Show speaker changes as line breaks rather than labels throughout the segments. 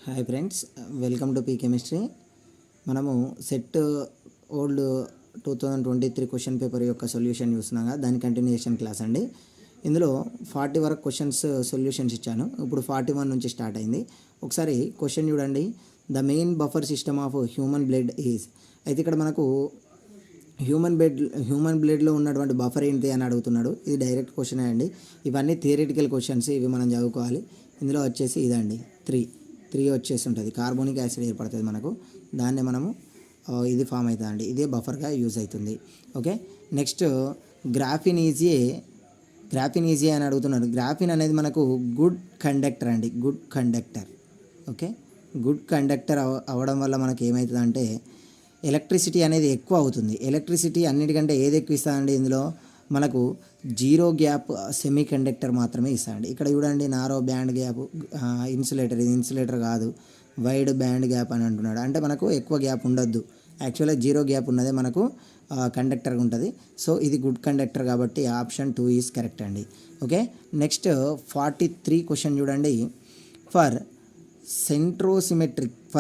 Hi friends, welcome to P chemistry. మనము set old 2023 question paper యొక్క solution చూస్తున్నాగా, దాని continuation class అండి. ఇందులో 40 వరకు క్వశ్చన్స్ సొల్యూషన్స్ ఇచ్చాను. ఇప్పుడు 41 నుంచి స్టార్ట్ అయింది. ఒకసారి క్వశ్చన్ చూడండి. The main buffer system of human blood is. అయితే ఇక్కడ మనకు హ్యూమన్ బ్లడ్లో ఉన్నటువంటి బఫర్ ఏంటి అని అడుగుతున్నాడు. ఇది డైరెక్ట్ క్వశ్చన్ అండి. ఇవన్నీ థియరిటికల్ క్వశ్చన్స్, ఇవి మనం చదువుకోవాలి. ఇందులో వచ్చేసి ఇదండి 3 వచ్చేసి ఉంటుంది. కార్బోనిక్ యాసిడ్ ఏర్పడుతుంది మనకు, దాన్ని మనము ఇది ఫామ్ అవుతుందండి. ఇదే బఫర్గా యూజ్ అవుతుంది. ఓకే, నెక్స్ట్ గ్రాఫిన్ ఈజీ అని అడుగుతున్నాడు. గ్రాఫిన్ అనేది మనకు గుడ్ కండక్టర్ అండి, good conductor. Okay, good conductor అవ్వడం వల్ల మనకి ఏమవుతుందంటే ఎలక్ట్రిసిటీ అనేది ఎక్కువ అవుతుంది. ఎలక్ట్రిసిటీ అన్నిటికంటే ఏది ఎక్కువ ఇస్తుందండి? ఇందులో మనకు జీరో గ్యాప్ సెమీ కండక్టర్ మాత్రమే ఇస్తాండి. ఇక్కడ చూడండి, నారో బ్యాండ్ గ్యాప్ ఇన్సులేటర్, ఇది ఇన్సులేటర్ కాదు, వైడ్ బ్యాండ్ గ్యాప్ అని అంటున్నాడు. అంటే మనకు ఎక్కువ గ్యాప్ ఉండొద్దు. యాక్చువల్గా జీరో గ్యాప్ ఉన్నదే మనకు కండక్టర్గా ఉంటుంది. సో ఇది గుడ్ కండక్టర్ కాబట్టి ఆప్షన్ 2 ఈజ్ కరెక్ట్ అండి. ఓకే, నెక్స్ట్ 43 క్వశ్చన్ చూడండి. For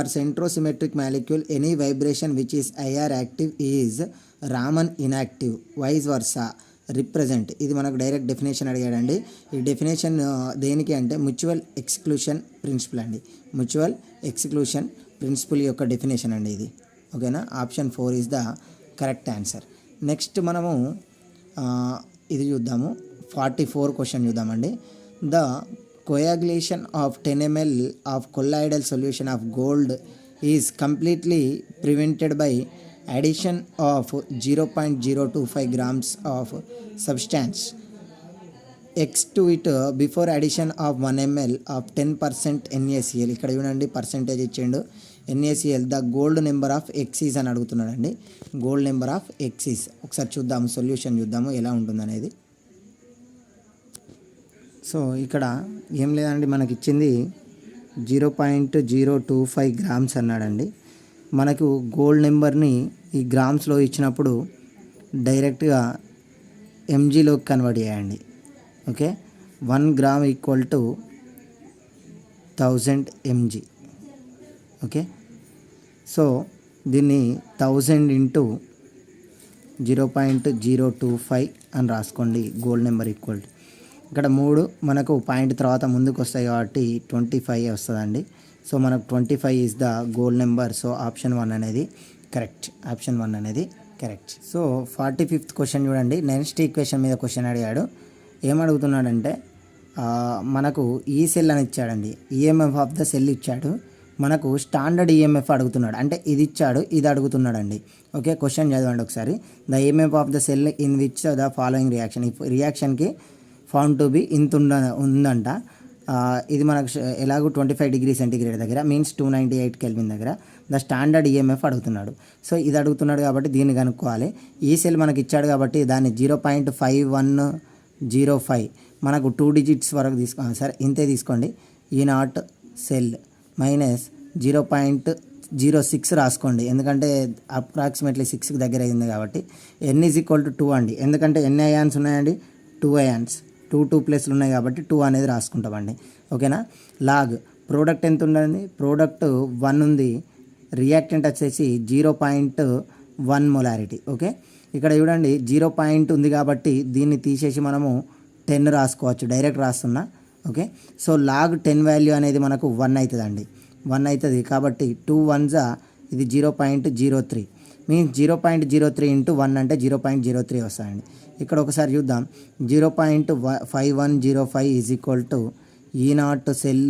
centrosymmetric molecule any vibration which is IR active is Raman inactive, vice versa represent. ఇది మనకు డైరెక్ట్ డెఫినేషన్ అడిగాడండి. ఈ డెఫినేషన్ దేనికి అంటే మ్యూచువల్ ఎక్స్క్లూషన్ ప్రిన్సిపల్ అండి. మ్యూచువల్ ఎక్స్క్లూషన్ ప్రిన్సిపల్ యొక్క డెఫినేషన్ అండి ఇది. ఓకేనా, option 4 is the correct answer. Next మనము ఇది చూద్దాము. 44 క్వశ్చన్ చూద్దామండి. The coagulation of 10 ml of colloidal solution of gold is completely prevented by addition of 0.025 grams of substance X to it before addition of 1 ml of 10% NaCl. ఇక్కడ చూడండి percentage ఇచ్చిండు. NaCl the gold number of excess అని అడుగుతున్నాడండి. Gold number of excess ఒకసారి చూద్దాము, solution చూద్దాము ఎలా ఉంటుందనేది. So ఇక్కడ ఏం లేదండి, మనకి ఇచ్చింది 0.025 గ్రామ్స్ అన్నాడండి. మనకు గోల్డ్ నెంబర్ని ఈ గ్రామ్స్లో ఇచ్చినప్పుడు డైరెక్ట్గా ఎంజీలోకి కన్వర్ట్ చేయండి. Okay, 1 gram equal to 1000 mg. Okay, so దీన్ని 1000 ఇంటూ 0.025 అని రాసుకోండి. గోల్డ్ నెంబర్ ఈక్వల్ టు ఇక్కడ 3 మనకు పాయింట్ తర్వాత ముందుకు వస్తాయి కాబట్టి 25 వస్తుందండి. సో మనకు 25 is the gold number. So option 1 అనేది కరెక్ట్. ఆప్షన్ 1 అనేది కరెక్ట్. సో 45th క్వశ్చన్ చూడండి. నెక్స్ట్ ఈక్వేషన్ మీద క్వశ్చన్ అడిగాడు. ఏమడుగుతున్నాడంటే మనకు ఈ సెల్ అని ఇచ్చాడండి. ఈఎంఎఫ్ ఆఫ్ ద సెల్ ఇచ్చాడు. మనకు స్టాండర్డ్ ఈఎంఎఫ్ అడుగుతున్నాడు. అంటే ఇది ఇచ్చాడు, ఇది అడుగుతున్నాడండి. ఓకే, క్వశ్చన్ చదవండి ఒకసారి. The EMF of the cell in which the following reaction. ఈ రియాక్షన్కి ఫౌండ్ టు బి ఇంత ఉందంట. ఇది మనకు ఎలాగో 25 డిగ్రీ సెంటీగ్రేడ్ దగ్గర మీన్స్ 298 కెల్విన్ దగ్గర ద స్టాండర్డ్ ఈఎంఎఫ్ అడుగుతున్నాడు. సో ఇది అడుగుతున్నాడు కాబట్టి దీన్ని కనుక్కోవాలి. ఈ సెల్ మనకి ఇచ్చాడు కాబట్టి దాన్ని 0.5105 మనకు 2 డిజిట్స్ వరకు సరే ఇంతే తీసుకోండి. ఈ నాట్ సెల్ మైనస్ 0.06 రాసుకోండి, ఎందుకంటే అప్రాక్సిమేట్లీ 6కి దగ్గర అయింది కాబట్టి. n ఈజ్ ఈక్వల్ టు 2 అండి, ఎందుకంటే ఎన్ని అయాన్స్ ఉన్నాయండి? 2 అయాన్స్, 2 ప్లస్లు ఉన్నాయి కాబట్టి 2 అనేది రాసుకుంటామండి. ఓకేనా. లాగ్ ప్రోడక్ట్ ఎంత ఉండండి? ప్రోడక్ట్ 1 ఉంది. రియాక్టెంట్ వచ్చేసి 0.1 మొలారిటీ. ఓకే, ఇక్కడ చూడండి 0 ఉంది కాబట్టి దీన్ని తీసేసి మనము 10 రాసుకోవచ్చు. డైరెక్ట్ రాస్తున్నా. ఓకే, సో లాగ్ 10 వాల్యూ అనేది మనకు 1 అవుతుందండి. 1 అవుతుంది కాబట్టి 2 1s ఇది 0.03 మీన్స్ 0.03 ఇంటూ 1 అంటే 0.03 వస్తుందండి. ఇక్కడ ఒకసారి చూద్దాం. 0.5105 ఈజ్ ఈక్వల్ టు ఈ నాట్ సెల్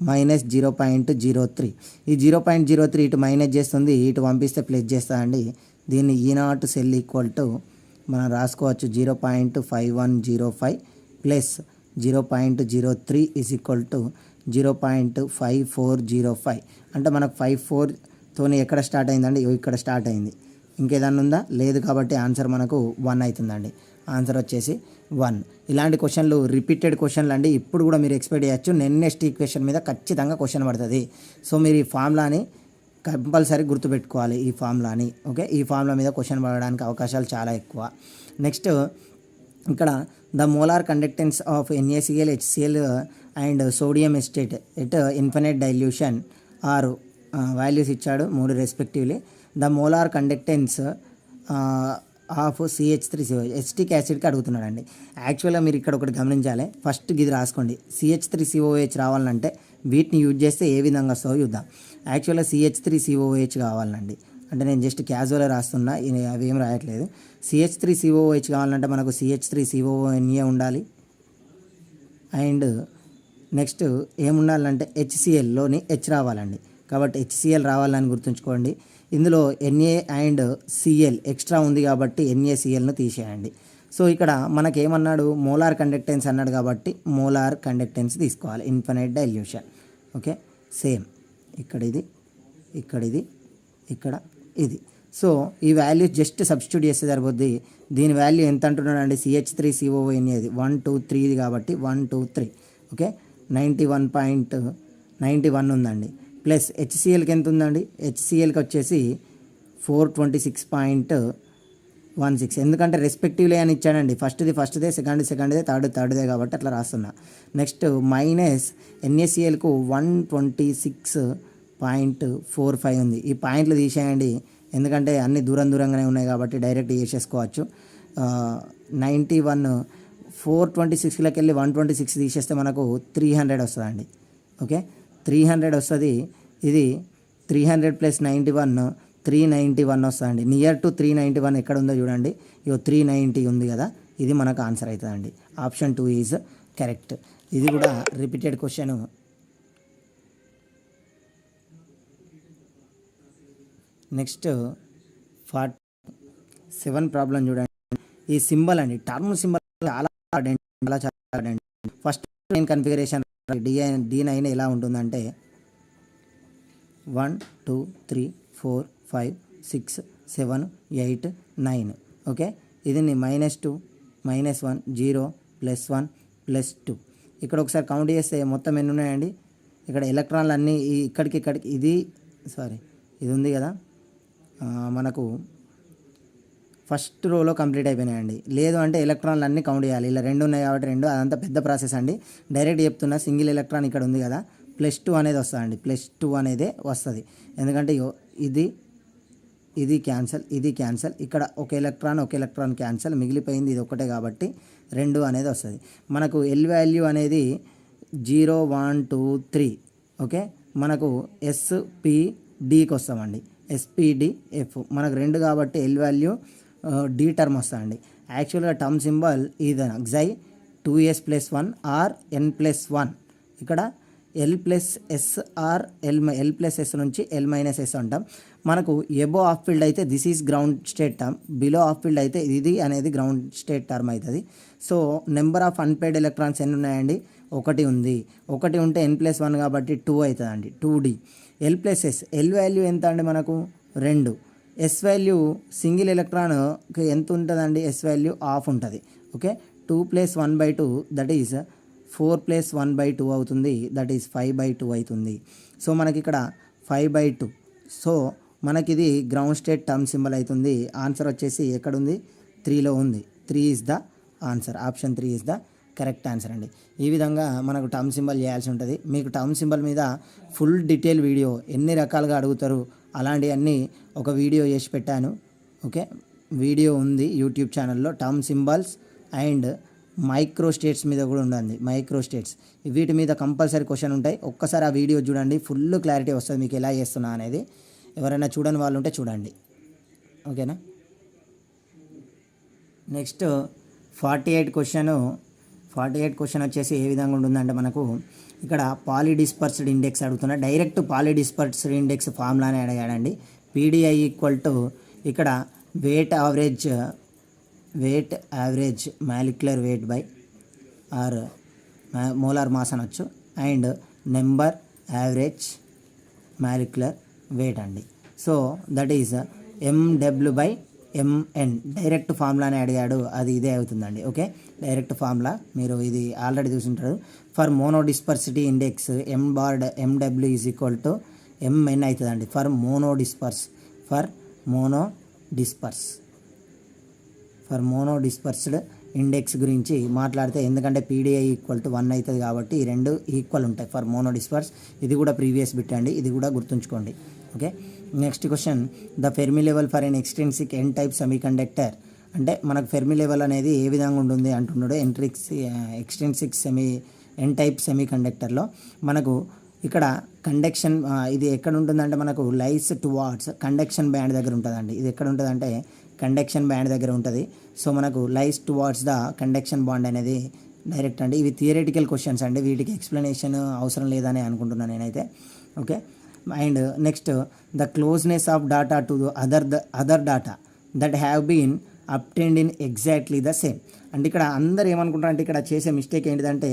మైనస్ 0.03. ఈ 0.03 ఇటు మైనస్ చేస్తుంది, ఇటు పంపిస్తే ప్లస్ చేస్తుందండి. దీన్ని ఈ నాట్ సెల్ ఈక్వల్ టు మనం రాసుకోవచ్చు 0.5105 ప్లస్ 0.03 ఈజ్ ఈక్వల్ టు 0.5405. అంటే మనకు 54తోని ఎక్కడ స్టార్ట్ అయిందండి? ఇక్కడ స్టార్ట్ అయింది. ఇంకేదన్నా ఉందా? లేదు కాబట్టి ఆన్సర్ మనకు 1 అవుతుందండి. ఆన్సర్ వచ్చేసి 1. ఇలాంటి క్వశ్చన్లు రిపీటెడ్ క్వశ్చన్లు అండి. ఇప్పుడు కూడా మీరు ఎక్స్పెక్ట్ చేయొచ్చు. నెక్స్ట్ ఈక్వేషన్ మీద ఖచ్చితంగా క్వశ్చన్ పడుతుంది. సో మీరు ఈ ఫార్ములాని కంపల్సరీ గుర్తుపెట్టుకోవాలి, ఈ ఫార్ములాని. ఓకే, ఈ ఫార్ములా మీద క్వశ్చన్ పడడానికి అవకాశాలు చాలా ఎక్కువ. నెక్స్ట్ ఇక్కడ the molar conductance of NaCl, HCl and sodium acetate at infinite dilution ఆరు వాల్యూస్ ఇచ్చాడు, 3 respectively. The molar conductance of CH3COH acetic యాసిడ్కి అడుగుతున్నాడండి. యాక్చువల్గా మీరు ఇక్కడ ఒకటి గమనించాలి, ఫస్ట్ ఇది రాసుకోండి. CH3COH రావాలంటే వీటిని యూజ్ చేస్తే ఏ విధంగా వస్తుందో చూద్దాం. యాక్చువల్గా CH3COH కావాలండి, అంటే నేను జస్ట్ క్యాజువల్గా రాస్తున్నా, అవి ఏం రాయట్లేదు. CH3COH కావాలంటే మనకు CH3CONA ఉండాలి. అండ్ నెక్స్ట్ ఏముండాలంటే HClలోని H రావాలండి. కాబట్టి HCl రావాలని గుర్తుంచుకోండి. ఇందులో Na అండ్ Cl ఎక్స్ట్రా ఉంది కాబట్టి NaClను తీసేయండి. సో ఇక్కడ మనకేమన్నాడు, మోలార్ కండక్టెన్స్ అన్నాడు కాబట్టి మోలార్ కండక్టెన్స్ తీసుకోవాలి, ఇన్ఫినైట్ డైల్యూషన్. ఓకే, సేమ్ ఇక్కడ ఇది, ఇక్కడ ఇది. సో ఈ వాల్యూ జస్ట్ సబ్స్టిట్యూట్ చేస్తే సరిపోద్ది. దీని వాల్యూ ఎంత అంటున్నాడండి, CH3CONA 1 2 3 కాబట్టి 1 2 3 ఓకే 91.91 ఉందండి. ప్లస్ HClకి ఎంత ఉందండి, HClకి వచ్చేసి 426.16. ఎందుకంటే రెస్పెక్టివ్లీ అని ఇచ్చాడండి. ఫస్ట్దే, సెకండ్దే, థర్డ్దే కాబట్టి అట్లా రాస్తున్నా. నెక్స్ట్ మైనస్ NaClకు 126.45 ఉంది. ఈ పాయింట్లు తీసేయండి, ఎందుకంటే అన్ని దూరంగానే ఉన్నాయి కాబట్టి డైరెక్ట్ చేసేసుకోవచ్చు. 91 426లోకి వెళ్ళి 126 తీసేస్తే మనకు 300 వస్తుందండి. ఓకే, 300 వస్తుంది. ఇది 300 ప్లస్ 91 391 వస్తుందండి. నియర్ టు 391 ఎక్కడ ఉందో చూడండి, 390 ఉంది కదా, ఇది మనకు ఆన్సర్ అవుతుందండి. Option 2 is correct. ఇది కూడా రిపీటెడ్ క్వశ్చన్. నెక్స్ట్ 47 ప్రాబ్లం చూడండి. ఈ సింబల్ అండి, టర్మ్ సింబల్ చాలా ఇంపార్టెంట్. ఫస్ట్ కన్ఫిగరేషన్ D9 ఎలా ఉంటుందంటే 1 2 3 4 5 6 7 8 9 ఓకే. ఇది -2 -1 0 +1 +2. ఇక్కడ ఒకసారి కౌంట్ చేస్తే మొత్తం ఎన్ని ఉన్నాయండి, ఇక్కడ ఎలక్ట్రాన్లు అన్నీ ఇక్కడికి ఇది ఉంది కదా, మనకు ఫస్ట్ రోలో కంప్లీట్ అయిపోయినాయండి. లేదు అంటే ఎలక్ట్రాన్లు అన్నీ కౌంట్ చేయాలి. ఇలా 2 ఉన్నాయి కాబట్టి 2, అదంతా పెద్ద ప్రాసెస్ అండి. డైరెక్ట్ చెప్తున్నా, సింగిల్ ఎలక్ట్రాన్ ఇక్కడ ఉంది కదా, +2 అనేది వస్తుందండి. +2 అనేదే వస్తుంది, ఎందుకంటే ఇది క్యాన్సల్, ఇక్కడ ఒక ఎలక్ట్రాన్ క్యాన్సల్, మిగిలిపోయింది ఇది ఒకటే కాబట్టి 2 అనేది వస్తుంది. మనకు L వాల్యూ అనేది 0 1 2 3 ఓకే. మనకు SPDకి వస్తామండి, SPDF మనకు 2 కాబట్టి L వాల్యూ D టర్మ్ వస్తుందండి. యాక్చువల్గా టర్మ్ సింబల్ ఇది Xi 2s+1 ఆర్ n+1. ఇక్కడ L+S ఆర్ L+S నుంచి L-S అంటాం. మనకు ఎబో ఆఫ్ ఫీల్డ్ అయితే this is ground state term, below of field అయితే ఇది అనేది గ్రౌండ్ స్టేట్ టర్మ్ అవుతుంది. So number of unpaired electrons ఎన్ని ఉన్నాయండి, 1 ఉంది. 1 ఉంటే n+1 కాబట్టి 2 అవుతుందండి, 2D. L+S L వాల్యూ ఎంత అండి, మనకు 2. S వాల్యూ సింగిల్ ఎలక్ట్రాన్కి ఎంత ఉంటుందండి, S వాల్యూ హాఫ్ ఉంటుంది. ఓకే, 2 + 1/2 దట్ ఈజ్ 4 + 1/2 అవుతుంది, దట్ ఈజ్ 5/2 అవుతుంది. సో మనకి ఇక్కడ 5/2. సో మనకి ఇది గ్రౌండ్ స్టేట్ టర్మ్ సింబల్ అవుతుంది. ఆన్సర్ వచ్చేసి ఎక్కడుంది, 3లో ఉంది. 3 is the answer, option 3 is the correct answer అండి. ఈ విధంగా మనకు టర్మ్ సింబల్ చేయాల్సి ఉంటుంది. మీకు టర్మ్ సింబల్ మీద ఫుల్ డీటెయిల్ వీడియో ఎన్ని రకాలుగా అడుగుతారు అలాంటివన్నీ ఒక వీడియో చేసి పెట్టాను. ఓకే, వీడియో ఉంది యూట్యూబ్ ఛానల్లో. Term symbols and micro states మీద కూడా ఉండండి. మైక్రో స్టేట్స్ వీటి మీద కంపల్సరీ క్వశ్చన్ ఉంటాయి. ఒక్కసారి ఆ వీడియో చూడండి, ఫుల్ క్లారిటీ వస్తుంది మీకు ఎలా చేస్తున్నా అనేది. ఎవరైనా చూడని వాళ్ళు ఉంటే చూడండి, ఓకేనా. నెక్స్ట్ 48 క్వశ్చన్ వచ్చేసి ఏ విధంగా ఉంటుందంటే, మనకు ఇక్కడ పాలిడిస్పర్స్డ్ ఇండెక్స్ అడుగుతున్నా. డైరెక్ట్ పాలిడిస్పర్స్డ్ ఇండెక్స్ ఫార్ములానే అడిగాడండి. PDI = ఇక్కడ weight average molecular weight by or molar mass అనొచ్చు, and number average molecular weight అండి. So that is MW/Mn. Direct ఫార్ములానే అడిగాడు, అది ఇదే అవుతుందండి. ఓకే, డైరెక్ట్ ఫార్ములా మీరు ఇది ఆల్రెడీ చూసుంటారు. ఫర్ మోనోడిస్పర్సిటీ ఇండెక్స్ MW = Mn అవుతుందండి. ఫర్ మోనోడిస్పర్స్డ్ ఇండెక్స్ గురించి మాట్లాడితే, ఎందుకంటే పీడిఐ ఈక్వల్ టు 1 అవుతుంది కాబట్టి ఈ రెండు ఈక్వల్ ఉంటాయి ఫర్ మోనోడిస్పర్స్. ఇది కూడా ప్రీవియస్ బిట్ అండి, ఇది కూడా గుర్తుంచుకోండి. Okay, next question, the Fermi level for an extrinsic n type semiconductor. అంటే మనకు ఫెర్మి లెవెల్ అనేది ఏ విధంగా ఉంటుంది అంటున్నాడు. ఎక్స్ట్రిన్సిక్ ఎన్ టైప్ సెమీకండక్టర్లో మనకు ఇక్కడ కండక్షన్ ఇది ఎక్కడ ఉంటుందంటే మనకు లైస్ టువార్డ్స్ కండక్షన్ బ్యాండ్ దగ్గర ఉంటుందండి. ఇది ఎక్కడ ఉంటుందంటే కండక్షన్ బ్యాండ్ దగ్గర ఉంటుంది. సో మనకు లైస్ టువార్డ్స్ ద కండక్షన్ బాండ్ అనేది డైరెక్ట్ అండి. ఇవి థియరిటికల్ క్వశ్చన్స్ అండి, వీటికి ఎక్స్ప్లెనేషన్ అవసరం లేదని అనుకుంటున్నాను నేనైతే. Okay, and next, the closeness of data to other data that have been obtained in exactly the same. అంటే ఇక్కడ అందరు ఏమనుకుంటారు అంటే ఇక్కడ చేసే మిస్టేక్ ఏంటిదంటే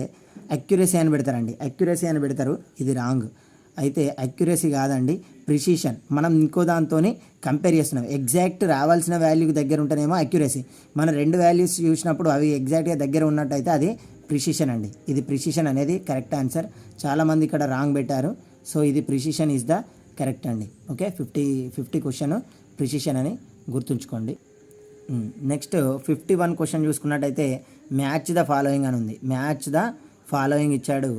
అక్యురసీ అని పెడతారండి, అక్యురసీ అని పెడతారు. ఇది రాంగ్. అయితే అక్యురసీ కాదండి, ప్రిసిషన్. మనం ఇంకో దాంతో కంపేర్ చేస్తున్నాం. ఎగ్జాక్ట్ రావాల్సిన వాల్యూ దగ్గర ఉంటేనేమో అక్యురసీ. మనం రెండు వాల్యూస్ చూసినప్పుడు అవి ఎగ్జాక్ట్గా దగ్గర ఉన్నట్టయితే అది ప్రిసిషన్ అండి. ఇది ప్రిసిషన్ అనేది కరెక్ట్ ఆన్సర్. చాలామంది ఇక్కడ రాంగ్ పెట్టారు. సో ఇది ప్రిసిషన్ ఈజ్ ద కరెక్ట్ అండి. ఓకే, 50 క్వశ్చన్ ప్రిసిషన్ అని గుర్తుంచుకోండి. నెక్స్ట్ 51 క్వశ్చన్ చూసుకున్నట్టయితే మ్యాచ్ ద ఫాలోయింగ్ అని ఉంది. మ్యాచ్ ద ఫాలోయింగ్ ఇచ్చాడు.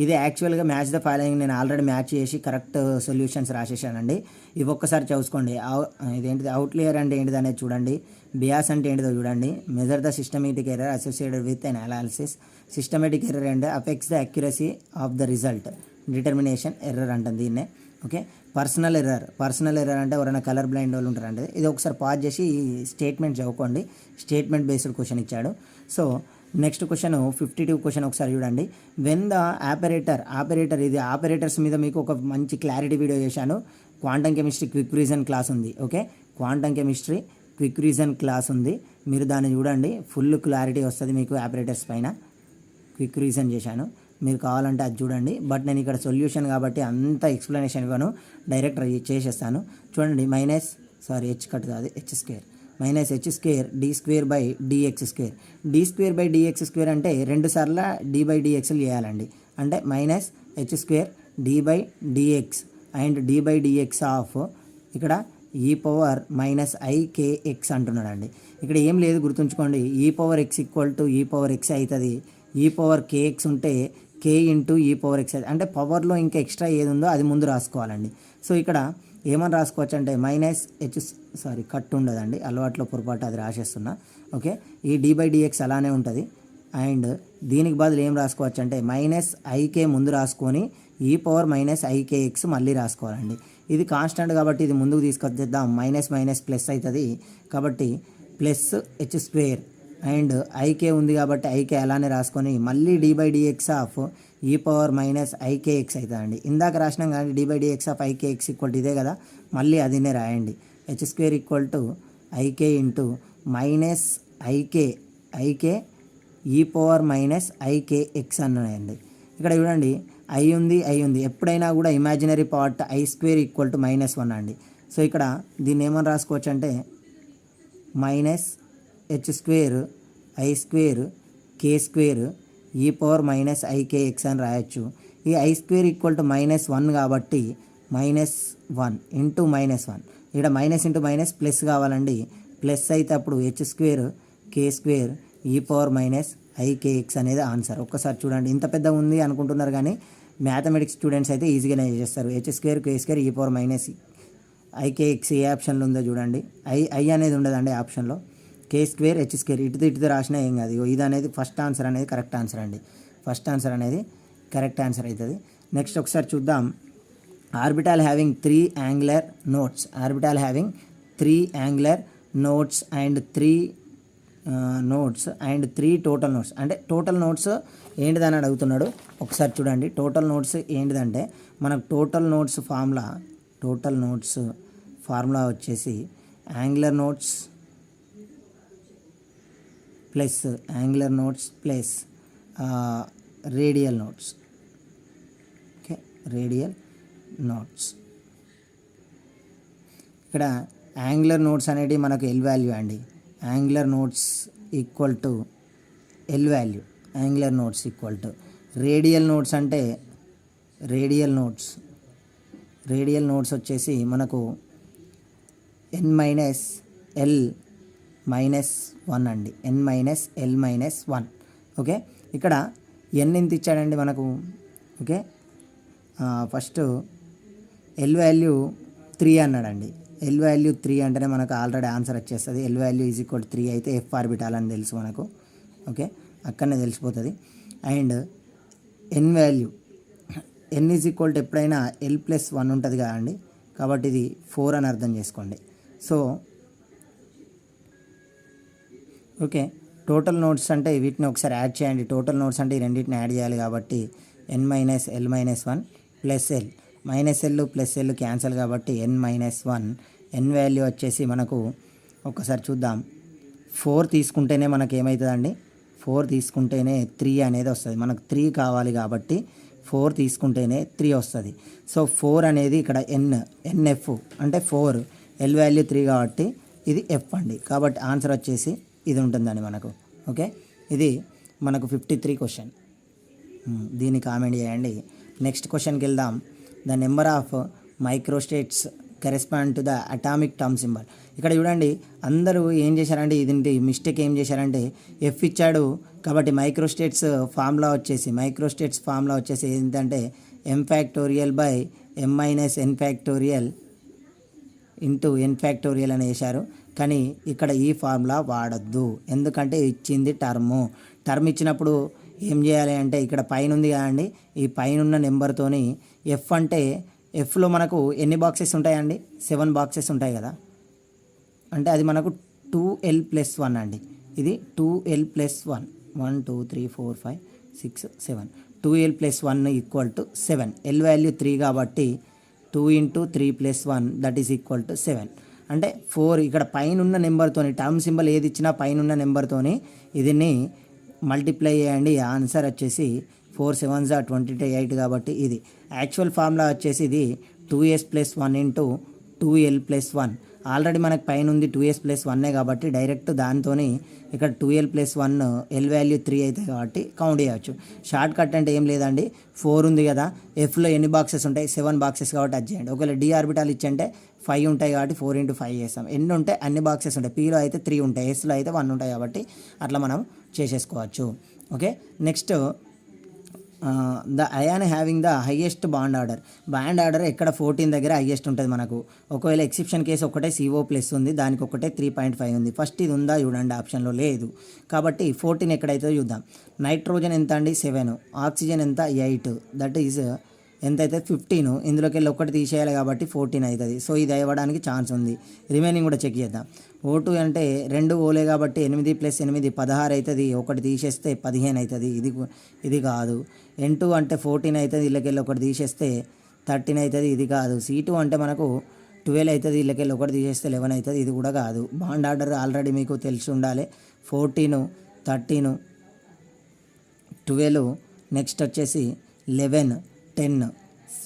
ఇది యాక్చువల్గా మ్యాచ్ ద ఫాలోయింగ్ నేను ఆల్రెడీ మ్యాచ్ చేసి కరెక్ట్ సొల్యూషన్స్ రాసేసానండి. ఇవి ఒక్కసారి చూసుకోండి. ఇదేంటిది అవుట్లియర్ అంటే ఏంటిది అనేది చూడండి. బియాస్ అంటే ఏంటిదో చూడండి. Measure the systematic error associated with an analysis. Systematic error అంటే affects the accuracy of the result. Determination error అంటుంది దీన్నే. ఓకే, పర్సనల్ ఎర్రర్ అంటే ఎవరైనా కలర్ బ్లైండ్ వాళ్ళు ఉంటారంటే ఇది ఒకసారి పాజ్ చేసి ఈ స్టేట్మెంట్ చదువుకోండి. స్టేట్మెంట్ బేస్డ్ క్వశ్చన్ ఇచ్చాడు. సో నెక్స్ట్ క్వశ్చన్ 52 క్వశ్చన్ ఒకసారి చూడండి. వెన్ ద ఆపరేటర్ ఇది ఆపరేటర్స్ మీద మీకు ఒక మంచి క్లారిటీ వీడియో చేశాను. Quantum chemistry quick reason class ఉంది. Okay, quantum chemistry quick reason class ఉంది, మీరు దాన్ని చూడండి. ఫుల్ క్లారిటీ వస్తుంది మీకు ఆపరేటర్స్ పైన. క్విక్ రీజన్ చేశాను, మీరు కావాలంటే అది చూడండి. బట్ నేను ఇక్కడ సొల్యూషన్ కాబట్టి అంత ఎక్స్ప్లెనేషన్ ఇవ్వను, డైరెక్ట్ చేసేస్తాను. చూడండి, హెచ్ కట్ కాదు, h² minus h² d² by dx². d² by dx² అంటే 2 సార్లు d/dx చేయాలండి. అంటే minus h² d/dx and d/dx of ఇక్కడ e పవర్ మైనస్ ikx అంటున్నాడండి. ఇక్కడ ఏం లేదు, గుర్తుంచుకోండి. e power x equal to e power x అవుతుంది. e పవర్ kx ఉంటే k into e power x అంటే పవర్లో ఇంకా ఎక్స్ట్రా ఏది ఉందో అది ముందు రాసుకోవాలండి. సో ఇక్కడ ఏమని రాసుకోవచ్చు అంటే మైనస్ కట్ ఉండదండి, అలవాట్లో పొరపాటు అది రాసేస్తున్నా. ఓకే, ఈ d/dx అలానే ఉంటుంది. అండ్ దీనికి బదులు ఏం రాసుకోవచ్చు అంటే మైనస్ ik ముందు రాసుకొని e పవర్ మైనస్ ikx మళ్ళీ రాసుకోవాలండి. ఇది కాన్స్టెంట్ కాబట్టి ఇది ముందుకు తీసుకొచ్చేద్దాం. మైనస్ మైనస్ ప్లస్ అవుతుంది కాబట్టి ప్లస్ h² అండ్ ik ఉంది కాబట్టి ik అలానే రాసుకొని మళ్ళీ d/dx of e power minus ikx అవుతుందండి. ఇందాక రాసినాం కానీ d/dx of ikx equal to ఇదే కదా, మళ్ళీ అదినే రాయండి. h² equal to ik into minus ik e power minus ikx అన్నాయండి. ఇక్కడ చూడండి, ఐ ఉంది. ఎప్పుడైనా కూడా imaginary part i² equal to -1 అండి. సో ఇక్కడ దీన్ని ఏమని రాసుకోవచ్చు అంటే minus h² i² k² e power minus ikx అని రాయొచ్చు. ఈ i² ఈక్వల్ టు -1 కాబట్టి -1 ఇంటూ -1. ఇక్కడ మైనస్ ఇంటూ మైనస్ ప్లస్ కావాలండి. ప్లస్ అయితే అప్పుడు h² k² e power minus ikx అనేది ఆన్సర్. ఒక్కసారి చూడండి, ఇంత పెద్ద ఉంది అనుకుంటున్నారు కానీ మ్యాథమెటిక్స్ స్టూడెంట్స్ అయితే ఈజీగానే చేస్తారు. h² k² e power minus ikx ఏ ఆప్షన్లో ఉందో చూడండి. ఐ అనేది ఉండదండి ఆప్షన్లో. k² h² ఇటు రాసినా ఏం కాదు. ఇది అనేది ఫస్ట్ ఆన్సర్ అనేది కరెక్ట్ ఆన్సర్ అండి. ఫస్ట్ ఆన్సర్ అనేది కరెక్ట్ ఆన్సర్ అవుతుంది. నెక్స్ట్ ఒకసారి చూద్దాం. Orbital having 3 angular notes. Orbital having 3 angular notes and 3 total notes. అంటే టోటల్ నోట్స్ ఏంటిదని అడుగుతున్నాడు. ఒకసారి చూడండి, టోటల్ నోట్స్ ఏంటిదంటే మనకు టోటల్ నోట్స్ ఫార్ములా వచ్చేసి angular notes plus radial notes. Okay, radial notes. ఇక్కడ యాంగులర్ నోట్స్ అనేవి మనకు ఎల్ వాల్యూ అండి. Angular notes equal to L value. Angular notes equal to radial notes అంటే రేడియల్ నోట్స్ వచ్చేసి మనకు n - l -1 అండి, n-l-1. Okay, ఇక్కడ n ఎంత ఇచ్చాడండి మనకు? ఓకే, ఫస్ట్ ఎల్ వాల్యూ 3 అన్నాడండి. ఎల్ వాల్యూ 3 అంటేనే మనకు ఆల్రెడీ ఆన్సర్ వచ్చేస్తుంది. ఎల్ వాల్యూ = 3 అయితే ఎఫ్ ఆర్బిటాల్ అని తెలుసు మనకు. ఓకే, అక్కడనే తెలిసిపోతుంది. అండ్ ఎన్ వాల్యూ n ఎప్పుడైనా l+1 ఉంటుంది కదండి, కాబట్టి ఇది 4 అని అర్థం చేసుకోండి. సో ఓకే, టోటల్ నోట్స్ అంటే వీటిని ఒకసారి యాడ్ చేయండి. టోటల్ నోట్స్ అంటే ఈ రెండింటిని యాడ్ చేయాలి కాబట్టి n-l-1 plus L, -l plus L cancel కాబట్టి n-1. ఎన్ వాల్యూ వచ్చేసి మనకు ఒకసారి చూద్దాం. 4 తీసుకుంటేనే మనకు ఏమవుతుందండి? 4 తీసుకుంటేనే 3 అనేది వస్తుంది. మనకు 3 కావాలి కాబట్టి 4 తీసుకుంటేనే 3 వస్తుంది. సో 4 అనేది ఇక్కడ ఎన్ఎఫ్ అంటే 4, ఎల్ వాల్యూ 3 కాబట్టి ఇది ఎఫ్ అండి. కాబట్టి ఆన్సర్ వచ్చేసి ఇది ఉంటుందండి మనకు. ఓకే, ఇది మనకు 53 క్వశ్చన్. దీన్ని కామెంట్ చేయండి. నెక్స్ట్ క్వశ్చన్కి వెళ్దాం. The number of microstates correspond to the atomic term symbol. ఇక్కడ చూడండి, అందరూ ఏం చేశారంటే ఇది మిస్టేక్ ఏం చేశారంటే ఎఫ్ ఇచ్చాడు కాబట్టి మైక్రోస్టేట్స్ ఫార్ములా వచ్చేసి ఏంటంటే m⁴/m-n⁴ ఇంటూ n⁴ అని వేశారు. కానీ ఇక్కడ ఈ ఫార్ములా వాడద్దు, ఎందుకంటే ఇచ్చింది టర్మ్ ఇచ్చినప్పుడు ఏం చేయాలి అంటే ఇక్కడ పైన ఉంది కదండి, ఈ పైన ఉన్న నెంబర్తోని ఎఫ్ అంటే ఎఫ్లో మనకు ఎన్ని బాక్సెస్ ఉంటాయండి? 7 బాక్సెస్ ఉంటాయి కదా, అంటే అది మనకు 2l+1 అండి. ఇది 2l+1, 1 2 3 4 5 6 7, 2l+1 = 7. ఎల్ వాల్యూ 3 కాబట్టి 2 × 3+1 దట్ ఈస్ = 7. అంటే 4 ఇక్కడ పైన ఉన్న నెంబర్తోని టర్మ్ సింబల్ ఏది ఇచ్చినా పైన ఉన్న నెంబర్తోని దీన్ని మల్టిప్లై చేయండి. ఆన్సర్ వచ్చేసి 4 7s are 28 కాబట్టి ఇది యాక్చువల్ ఫార్ములా వచ్చేసి ఇది 2s+1 × 2l+1. ఆల్రెడీ మనకు పైన ఉంది 2s+1 కాబట్టి డైరెక్ట్ దాంతో ఇక్కడ 2l+1 ఎల్ వాల్యూ 3 అవుతాయి కాబట్టి కౌంట్ చేయవచ్చు. షార్ట్ కట్ అంటే ఏం లేదండి, 4 ఉంది కదా, ఎఫ్లో ఎన్ని బాక్సెస్ ఉంటాయి? 7 బాక్సెస్ కాబట్టి అది చేయండి. ఒకవేళ డి ఆర్బిటాల్ ఇచ్చంటే 5 ఉంటాయి కాబట్టి 4 × 5 చేస్తాం. ఎన్ని ఉంటాయి? అన్ని బాక్సెస్ ఉంటాయి. పీలో అయితే 3 ఉంటాయి, ఎస్లో అయితే 1 ఉంటాయి కాబట్టి అట్లా మనం చేసేసుకోవచ్చు. Okay, next the ion having the highest bond order ఎక్కడ 14 దగ్గర హైయెస్ట్ ఉంటుంది మనకు. ఒకవేళ ఎక్సెప్షన్ కేసు ఒకటే CO+ ఉంది, దానికి ఒకటే 3.5 ఉంది. ఫస్ట్ ఇది ఉందా చూడండి, ఆప్షన్లో లేదు కాబట్టి 14 ఎక్కడైతే చూద్దాం. నైట్రోజన్ ఎంత అండి? 7, ఆక్సిజన్ ఎంత? 8, దట్ ఈజ్ ఎంత అయితే 15. ఇందులోకి వెళ్ళి ఒకటి తీసేయాలి కాబట్టి 14 అవుతుంది. సో ఇది అవ్వడానికి ఛాన్స్ ఉంది. రిమైనింగ్ కూడా చెక్ చేద్దాం. O2 అంటే 2 ఓలే కాబట్టి 8 + 8 16 అవుతుంది. ఒకటి తీసేస్తే 15 అవుతుంది. ఇది కాదు. N2 అంటే 14 అవుతుంది, ఇళ్ళకెళ్ళి ఒకటి తీసేస్తే 13 అవుతుంది. ఇది కాదు. C2 అంటే మనకు 12 అవుతుంది, ఇళ్ళకెళ్ళి ఒకటి తీసేస్తే 11 అవుతుంది. ఇది కూడా కాదు. బాండ్ ఆర్డర్ ఆల్రెడీ మీకు తెలిసి ఉండాలి. 14 13 12, నెక్స్ట్ వచ్చేసి 11 10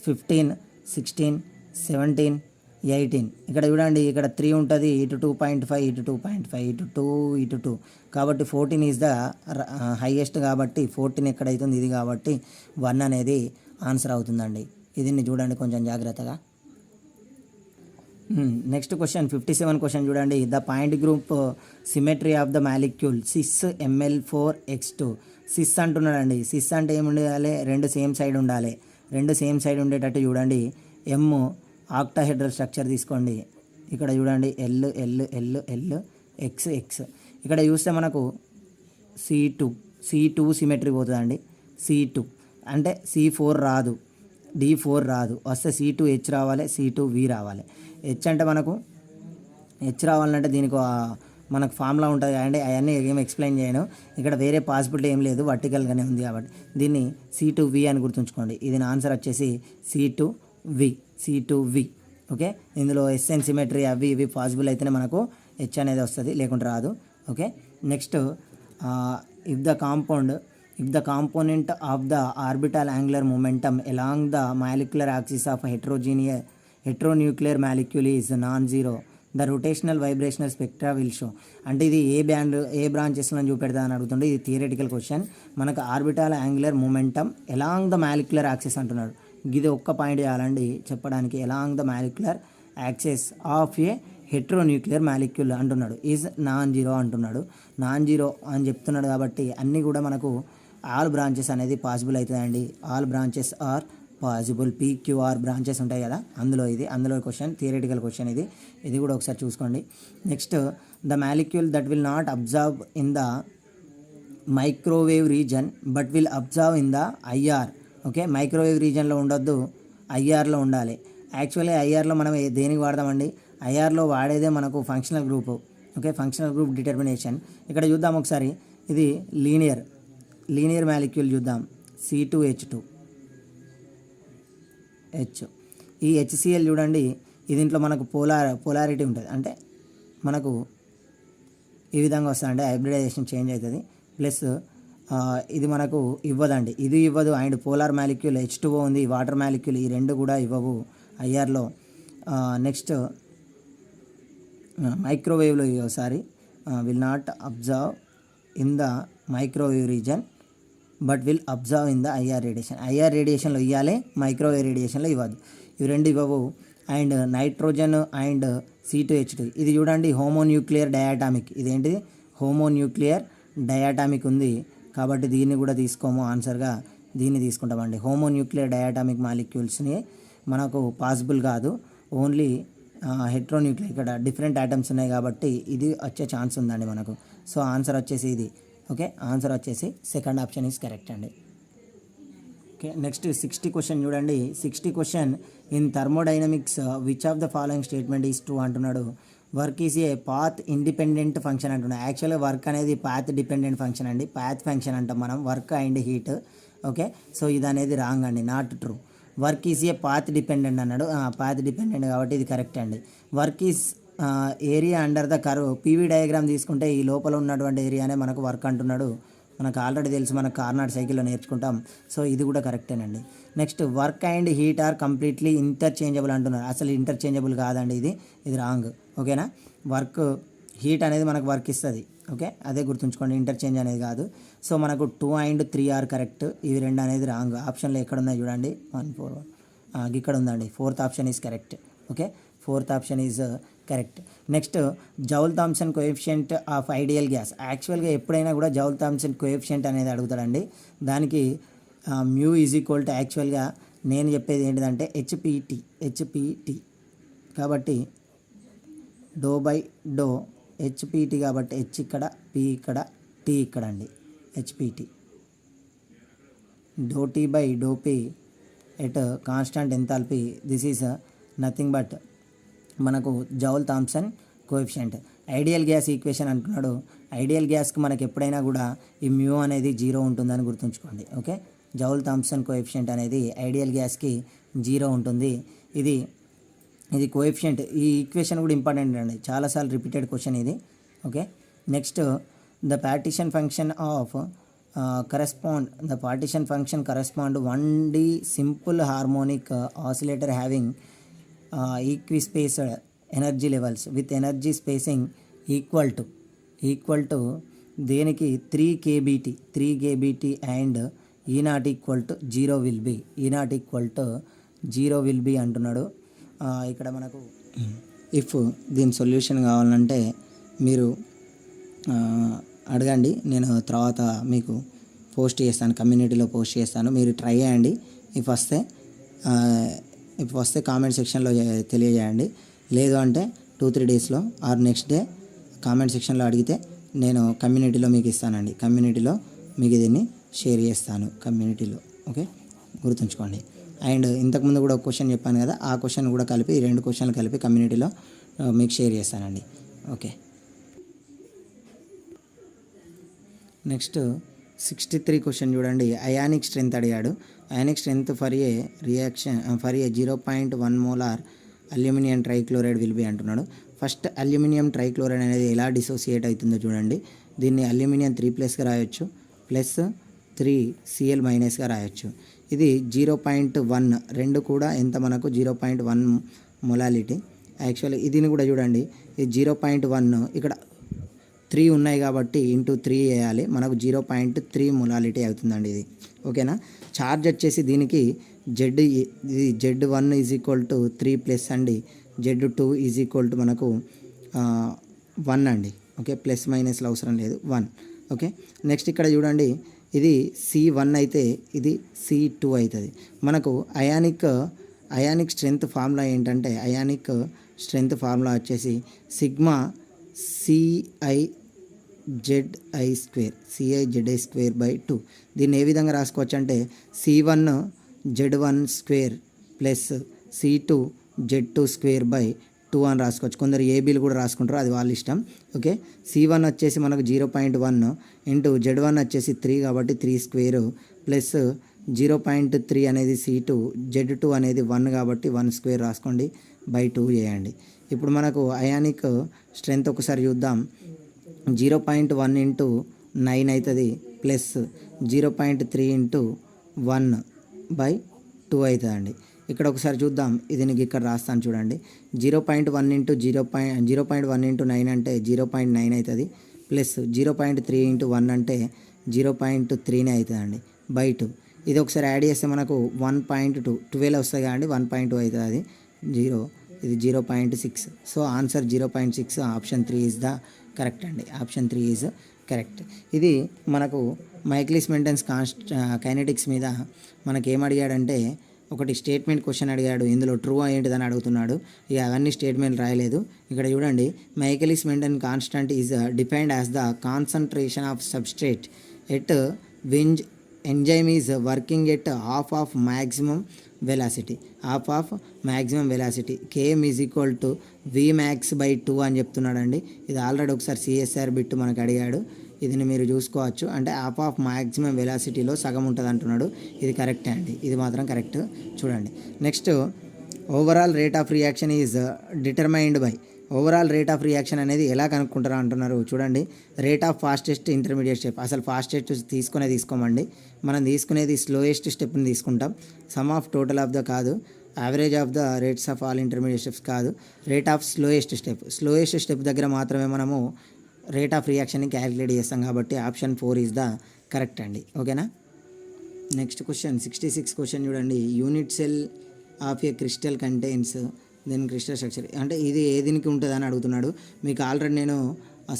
15 16 17 18. ఇక్కడ చూడండి, ఇక్కడ 3 ఉంటుంది, ఇటు 2.5 ఇటు 2.5 ఇటు 2 ఇటు 2 కాబట్టి 14 ఈజ్ ద హైయెస్ట్ కాబట్టి 14 ఎక్కడైతుంది ఇది కాబట్టి 1 అనేది ఆన్సర్ అవుతుందండి. దీన్ని చూడండి కొంచెం జాగ్రత్తగా. నెక్స్ట్ క్వశ్చన్ 57 క్వశ్చన్ చూడండి. The point group symmetry of the molecule Cis Ml4x2. Cis అంటున్నాడండి. సిస్ అంటే ఏమి ఉండాలి? 2 సేమ్ సైడ్ ఉండాలి. 2 సేమ్ సైడ్ ఉండేటట్టు చూడండి. ఎమ్ ఆక్టాహెడ్రల్ స్ట్రక్చర్ తీసుకోండి. ఇక్కడ చూడండి L L L L X X. ఇక్కడ చూస్తే మనకు C2 సిమెట్రీ పోతుందండి. C2 అంటే C4 రాదు, D4 రాదు, వస్తే C2H రావాలి, C2V రావాలి. హెచ్ అంటే మనకు హెచ్ రావాలంటే దీనికి మనకు ఫార్ములా ఉంటుంది కదండి, అవన్నీ ఏం ఎక్స్ప్లెయిన్ చేయను. ఇక్కడ వేరే పాసిబిలిటీ ఏం లేదు, వర్టికల్గానే ఉంది కాబట్టి దీన్ని C2V అని గుర్తుంచుకోండి. ఇది నా ఆన్సర్ వచ్చేసి C2V. ఓకే, ఇందులో ఎస్ఎన్ సిమెట్రీ అవి ఇవి పాసిబుల్ అయితేనే మనకు హెచ్ అనేది వస్తుంది, లేకుంటే రాదు. Okay, next if the component of the orbital angular momentum along the molecular axis of heteronuclear molecule is non zero, the rotational vibrational spectra will show. అంటే ఇది ఏ బ్రాంచెస్లో చూపెడతా అని అడుగుతుండే. ఇది థియరిటికల్ క్వశ్చన్. మనకు orbital angular momentum along the molecular axis అంటున్నాడు. ఇది ఒక్క పాయింట్ చేయాలండి చెప్పడానికి. Along the molecular axis of a heteronuclear molecule అంటున్నాడు. ఈజ్ నాన్ జీరో అంటున్నాడు. నాన్ జీరో అని చెప్తున్నాడు కాబట్టి అన్నీ కూడా మనకు ఆల్ బ్రాంచెస్ అనేది పాసిబుల్ అవుతుందండి. All branches are possible. PQR branches ఉంటాయి కదా, అందులో క్వశ్చన్, థియరిటికల్ క్వశ్చన్ ఇది కూడా ఒకసారి చూసుకోండి. Next, the molecule that will not observe in the microwave region but will observe in the IR. Okay, microwave రీజన్లో ఉండొద్దు, IRలో ఉండాలి. యాక్చువల్లీ IRలో మనం దేనికి వాడదామండి? IRలో వాడేదే మనకు functional group. Okay, functional group determination. ఇక్కడ చూద్దాం ఒకసారి. ఇది లీనియర్ మాలిక్యూల్ చూద్దాం. C2H2 ఈ HCl చూడండి, దీంట్లో మనకు పోలారిటీ ఉంటుంది. అంటే మనకు ఈ విధంగా వస్తుందంటే హైబ్రిడైజేషన్ చేంజ్ అవుతుంది. ప్లస్ ఇది మనకు ఇవ్వదండి, ఇది ఇవ్వదు. అండ్ పోలార్ మాలిక్యూల్ H2O ఉంది, వాటర్ మాలిక్యూల్, ఈ రెండు కూడా ఇవ్వవు IRలో. నెక్స్ట్ మైక్రోవేవ్లో will not observe in the microwave region but will observe in the IR radiation. IR రేడియేషన్లో ఇవ్వాలి, మైక్రోవేవ్ రేడియేషన్లో ఇవ్వదు. ఇవి రెండు ఇవ్వవు. అండ్ నైట్రోజన్ అండ్ C2H2 ఇది చూడండి, హోమోన్యూక్లియర్ డయాటామిక్. ఇదేంటిది? హోమోన్యూక్లియర్ డయాటామిక్ ఉంది కాబట్టి దీన్ని కూడా తీసుకోము, ఆన్సర్గా దీన్ని తీసుకుంటామండి. హోమోన్యూక్లియర్ డయాటామిక్ మాలిక్యూల్స్ని మనకు పాసిబుల్ కాదు, ఓన్లీ హెట్రోన్యూక్లియర్. ఇక్కడ డిఫరెంట్ ఆటమ్స్ ఉన్నాయి కాబట్టి ఇది వచ్చే ఛాన్స్ ఉందండి మనకు. సో ఆన్సర్ వచ్చేసి ఇది. ఓకే, ఆన్సర్ వచ్చేసి సెకండ్ ఆప్షన్ ఈజ్ కరెక్ట్ అండి. ఓకే, నెక్స్ట్ 60 క్వశ్చన్ చూడండి. 60 question, in thermodynamics which of the following statement is true అంటున్నాడు. Work is a path independent function అంటున్నాడు. యాక్చువల్గా వర్క్ అనేది పాత్ డిపెండెంట్ ఫంక్షన్ అండి. పాత్ ఫంక్షన్ అంటాం మనం, work and heat. Okay, so ఇది అనేది రాంగ్ అండి, not true. Work is a path dependent అన్నాడు. పాత్ డిపెండెంట్ కాబట్టి ఇది కరెక్ట్ అండి. Work is area under the curve. PV diagram తీసుకుంటే ఈ లోపల ఉన్నటువంటి ఏరియానే మనకు వర్క్ అంటున్నాడు. మనకు ఆల్రెడీ తెలుసు, మనకు కార్నాట్ సైకిల్లో నేర్చుకుంటాం. సో ఇది కూడా కరెక్టేనండి. Next, work and heat are completely interchangeable అంటున్నారు. అసలు ఇంటర్చేంజబుల్ కాదండి, ఇది రాంగ్. ఓకేనా, వర్క్ హీట్ అనేది మనకు వర్క్ ఇస్తుంది. ఓకే, అదే గుర్తుంచుకోండి, ఇంటర్చేంజ్ అనేది కాదు. సో మనకు 2 and 3 ఆర్ కరెక్ట్, ఇవి రెండు అనేది రాంగ్. ఆప్షన్లో ఎక్కడ ఉన్నాయి చూడండి, 1 4 1 ఇక్కడ ఉందండి. 4th option is correct. Okay, 4th option is correct. Next, Joule Thomson coefficient of ideal gas. యాక్చువల్గా ఎప్పుడైనా కూడా జౌల్ థామ్సన్ కోఎఫిషియంట్ అనేది అడుగుతాడండి. దానికి మ్యూ ఈజ్ ఈక్వల్ టు, యాక్చువల్గా నేను చెప్పేది ఏంటిదంటే హెచ్పిటి కాబట్టి డో హెచ్పిటి కాబట్టి హెచ్ ఇక్కడ, పి ఇక్కడ, టీ ఇక్కడ అండి. హెచ్పిటి డో టీ బై డో P at constant enthalpy. This is nothing but మనకు Joule Thomson coefficient. Ideal gas equation అంటున్నాడు. ఐడియల్ గ్యాస్కి మనకి ఎప్పుడైనా కూడా ఈ మ్యూ అనేది 0 ఉంటుందని గుర్తుంచుకోండి. ఓకే, జౌల్ థామ్సన్ కోఎఫిషియంట్ అనేది ఐడియల్ గ్యాస్కి 0 ఉంటుంది. ఇది కోఎఫిషియంట్. ఈ ఈక్వేషన్ కూడా ఇంపార్టెంట్ అండి, చాలాసార్లు రిపీటెడ్ క్వశ్చన్ ఇది. Okay, next, the partition function correspond 1D simple harmonic oscillator having equispaced energy levels with energy spacing equal to దేనికి 3 kBT and E0 equal to 0 will be అంటున్నాడు. ఇక్కడ మనకు if దీని solution కావాలంటే మీరు అడగండి, నేను తర్వాత మీకు పోస్ట్ చేస్తాను, కమ్యూనిటీలో పోస్ట్ చేస్తాను, మీరు ట్రై చేయండి. ఇఫ్ వస్తే కామెంట్ సెక్షన్లో తెలియజేయండి. లేదు అంటే 2-3 డేస్లో ఆర్ నెక్స్ట్ డే కామెంట్ సెక్షన్లో అడిగితే నేను కమ్యూనిటీలో మీకు ఇస్తానండి. కమ్యూనిటీలో మీకు దీన్ని షేర్ చేస్తాను కమ్యూనిటీలో. ఓకే, గుర్తుంచుకోండి. అండ్ ఇంతకుముందు కూడా ఒక క్వశ్చన్ చెప్పాను కదా, ఆ క్వశ్చన్ కూడా కలిపి, 2 క్వశ్చన్లు కలిపి కమ్యూనిటీలో మీకు షేర్ చేస్తానండి. ఓకే, నెక్స్ట్ 63 క్వశ్చన్ చూడండి. అయానిక్ స్ట్రెంత్ అడిగాడు. Ionic strength for a 0.1 molar aluminium trichloride will be అంటున్నాడు. ఫస్ట్, అల్యూమినియం ట్రైక్లోరైడ్ అనేది ఎలా డిసోసియేట్ అవుతుందో చూడండి. దీన్ని అల్యూమినియం 3+గా రాయొచ్చు, ప్లస్ 3Cl- రాయొచ్చు. ఇది 0.1, రెండు కూడా ఎంత మనకు 0.1 మొలాలిటీ. యాక్చువల్లీ దీన్ని కూడా చూడండి, ఇది 0.1, ఇక్కడ 3 ఉన్నాయి కాబట్టి ఇంటూ 3 వేయాలి, మనకు 0.3 మొలాలిటీ అవుతుందండి ఇది. ఓకేనా, ఛార్జ్ వచ్చేసి దీనికి Z1 ఈజ్ ఈక్వల్ టు 3+ అండి, Z2 ఈజ్ ఈక్వల్ టు మనకు వన్ అండి. ఓకే, ప్లస్ మైనస్లు అవసరం లేదు, 1. ఓకే, నెక్స్ట్ ఇక్కడ చూడండి, ఇది C1 అయితే ఇది C2 అవుతుంది. మనకు అయానిక్ స్ట్రెంత్ ఫార్ములా ఏంటంటే, అయానిక్ స్ట్రెంత్ ఫార్ములా వచ్చేసి సిగ్మా CiZi² దీన్ని ఏ విధంగా రాసుకోవచ్చు అంటే C1Z1² ప్లస్ C2Z2² అని రాసుకోవచ్చు. కొందరు ఏబీలు కూడా రాసుకుంటారు, అది వాళ్ళ ఇష్టం. ఓకే, C1 వచ్చేసి మనకు 0.1 ఇంటూ Z1 వచ్చేసి 3 కాబట్టి 3² ప్లస్ 0.3 అనేది C2, Z2 అనేది 1 కాబట్టి 1² రాసుకోండి, బై 2 చేయండి. ఇప్పుడు మనకు అయానిక్ స్ట్రెంత్ ఒకసారి చూద్దాం. 0.1 ఇంటూ 9 అవుతుంది ప్లస్ 0.3 ఇంటూ 1/2 అవుతుందండి. ఇక్కడ ఒకసారి చూద్దాం, ఇది నీకు ఇక్కడ రాస్తాను చూడండి. 0.1 ఇంటూ 0.1 ఇంటూ 9 అంటే 0.9 అవుతుంది ప్లస్ 0.3 ఇంటూ 1 అంటే 0.3 అవుతుందండి, బై 2. ఇది ఒకసారి యాడ్ చేస్తే మనకు 1.2 12 వస్తుంది కదండి, 1.2 అవుతుంది, అది 0, ఇది 0.6. So answer 0.6, option 3 is the correct అండి. Option 3 is correct. ఇది మనకు మైకేలిస్ మెంటన్ కైనెటిక్స్ మీద మనకి ఏం అడిగాడంటే, ఒకటి స్టేట్మెంట్ క్వశ్చన్ అడిగాడు, ఇందులో ట్రూ ఏంటిదని అడుగుతున్నాడు. ఇక అవన్నీ స్టేట్మెంట్ రాయలేదు. ఇక్కడ చూడండి, Michaelis Menten constant is defined as the concentration of substrate at which enzyme is working at half of maximum velocity. Km is equal to Vmax/2 అని చెప్తున్నాడండి. ఇది ఆల్రెడీ ఒకసారి సిఎస్ఆర్ బిట్ మనకు అడిగాడు, ఇదిని మీరు చూసుకోవచ్చు. అంటే హాఫ్ ఆఫ్ మ్యాక్సిమం వెలాసిటీలో సగం ఉంటుంది అంటున్నాడు. ఇది కరెక్టే అండి, ఇది మాత్రం కరెక్ట్. చూడండి, next overall rate of reaction is determined by. Overall rate of reaction అనేది ఎలా కనుక్కుంటారా అంటున్నారు. చూడండి, rate of fastest intermediate step. అసలు ఫాస్టెస్ట్ తీసుకోమండి, మనం తీసుకునేది స్లోయెస్ట్ స్టెప్ని తీసుకుంటాం. Sum of total of the కాదు, average of the rates of all intermediate steps కాదు, రేట్ ఆఫ్ స్లోయెస్ట్ స్టెప్ దగ్గర మాత్రమే మనము రేట్ ఆఫ్ రియాక్షన్ని క్యాలిక్యులేట్ చేస్తాం. కాబట్టి ఆప్షన్ 4 ఈజ్ ద కరెక్ట్ అండి. ఓకేనా. నెక్స్ట్ క్వశ్చన్ 66 క్వశ్చన్ చూడండి. Unit cell of a crystal contains then crystal structure. అంటే ఇది ఏ దీనికి ఉంటుంది అని అడుగుతున్నాడు. మీకు ఆల్రెడీ నేను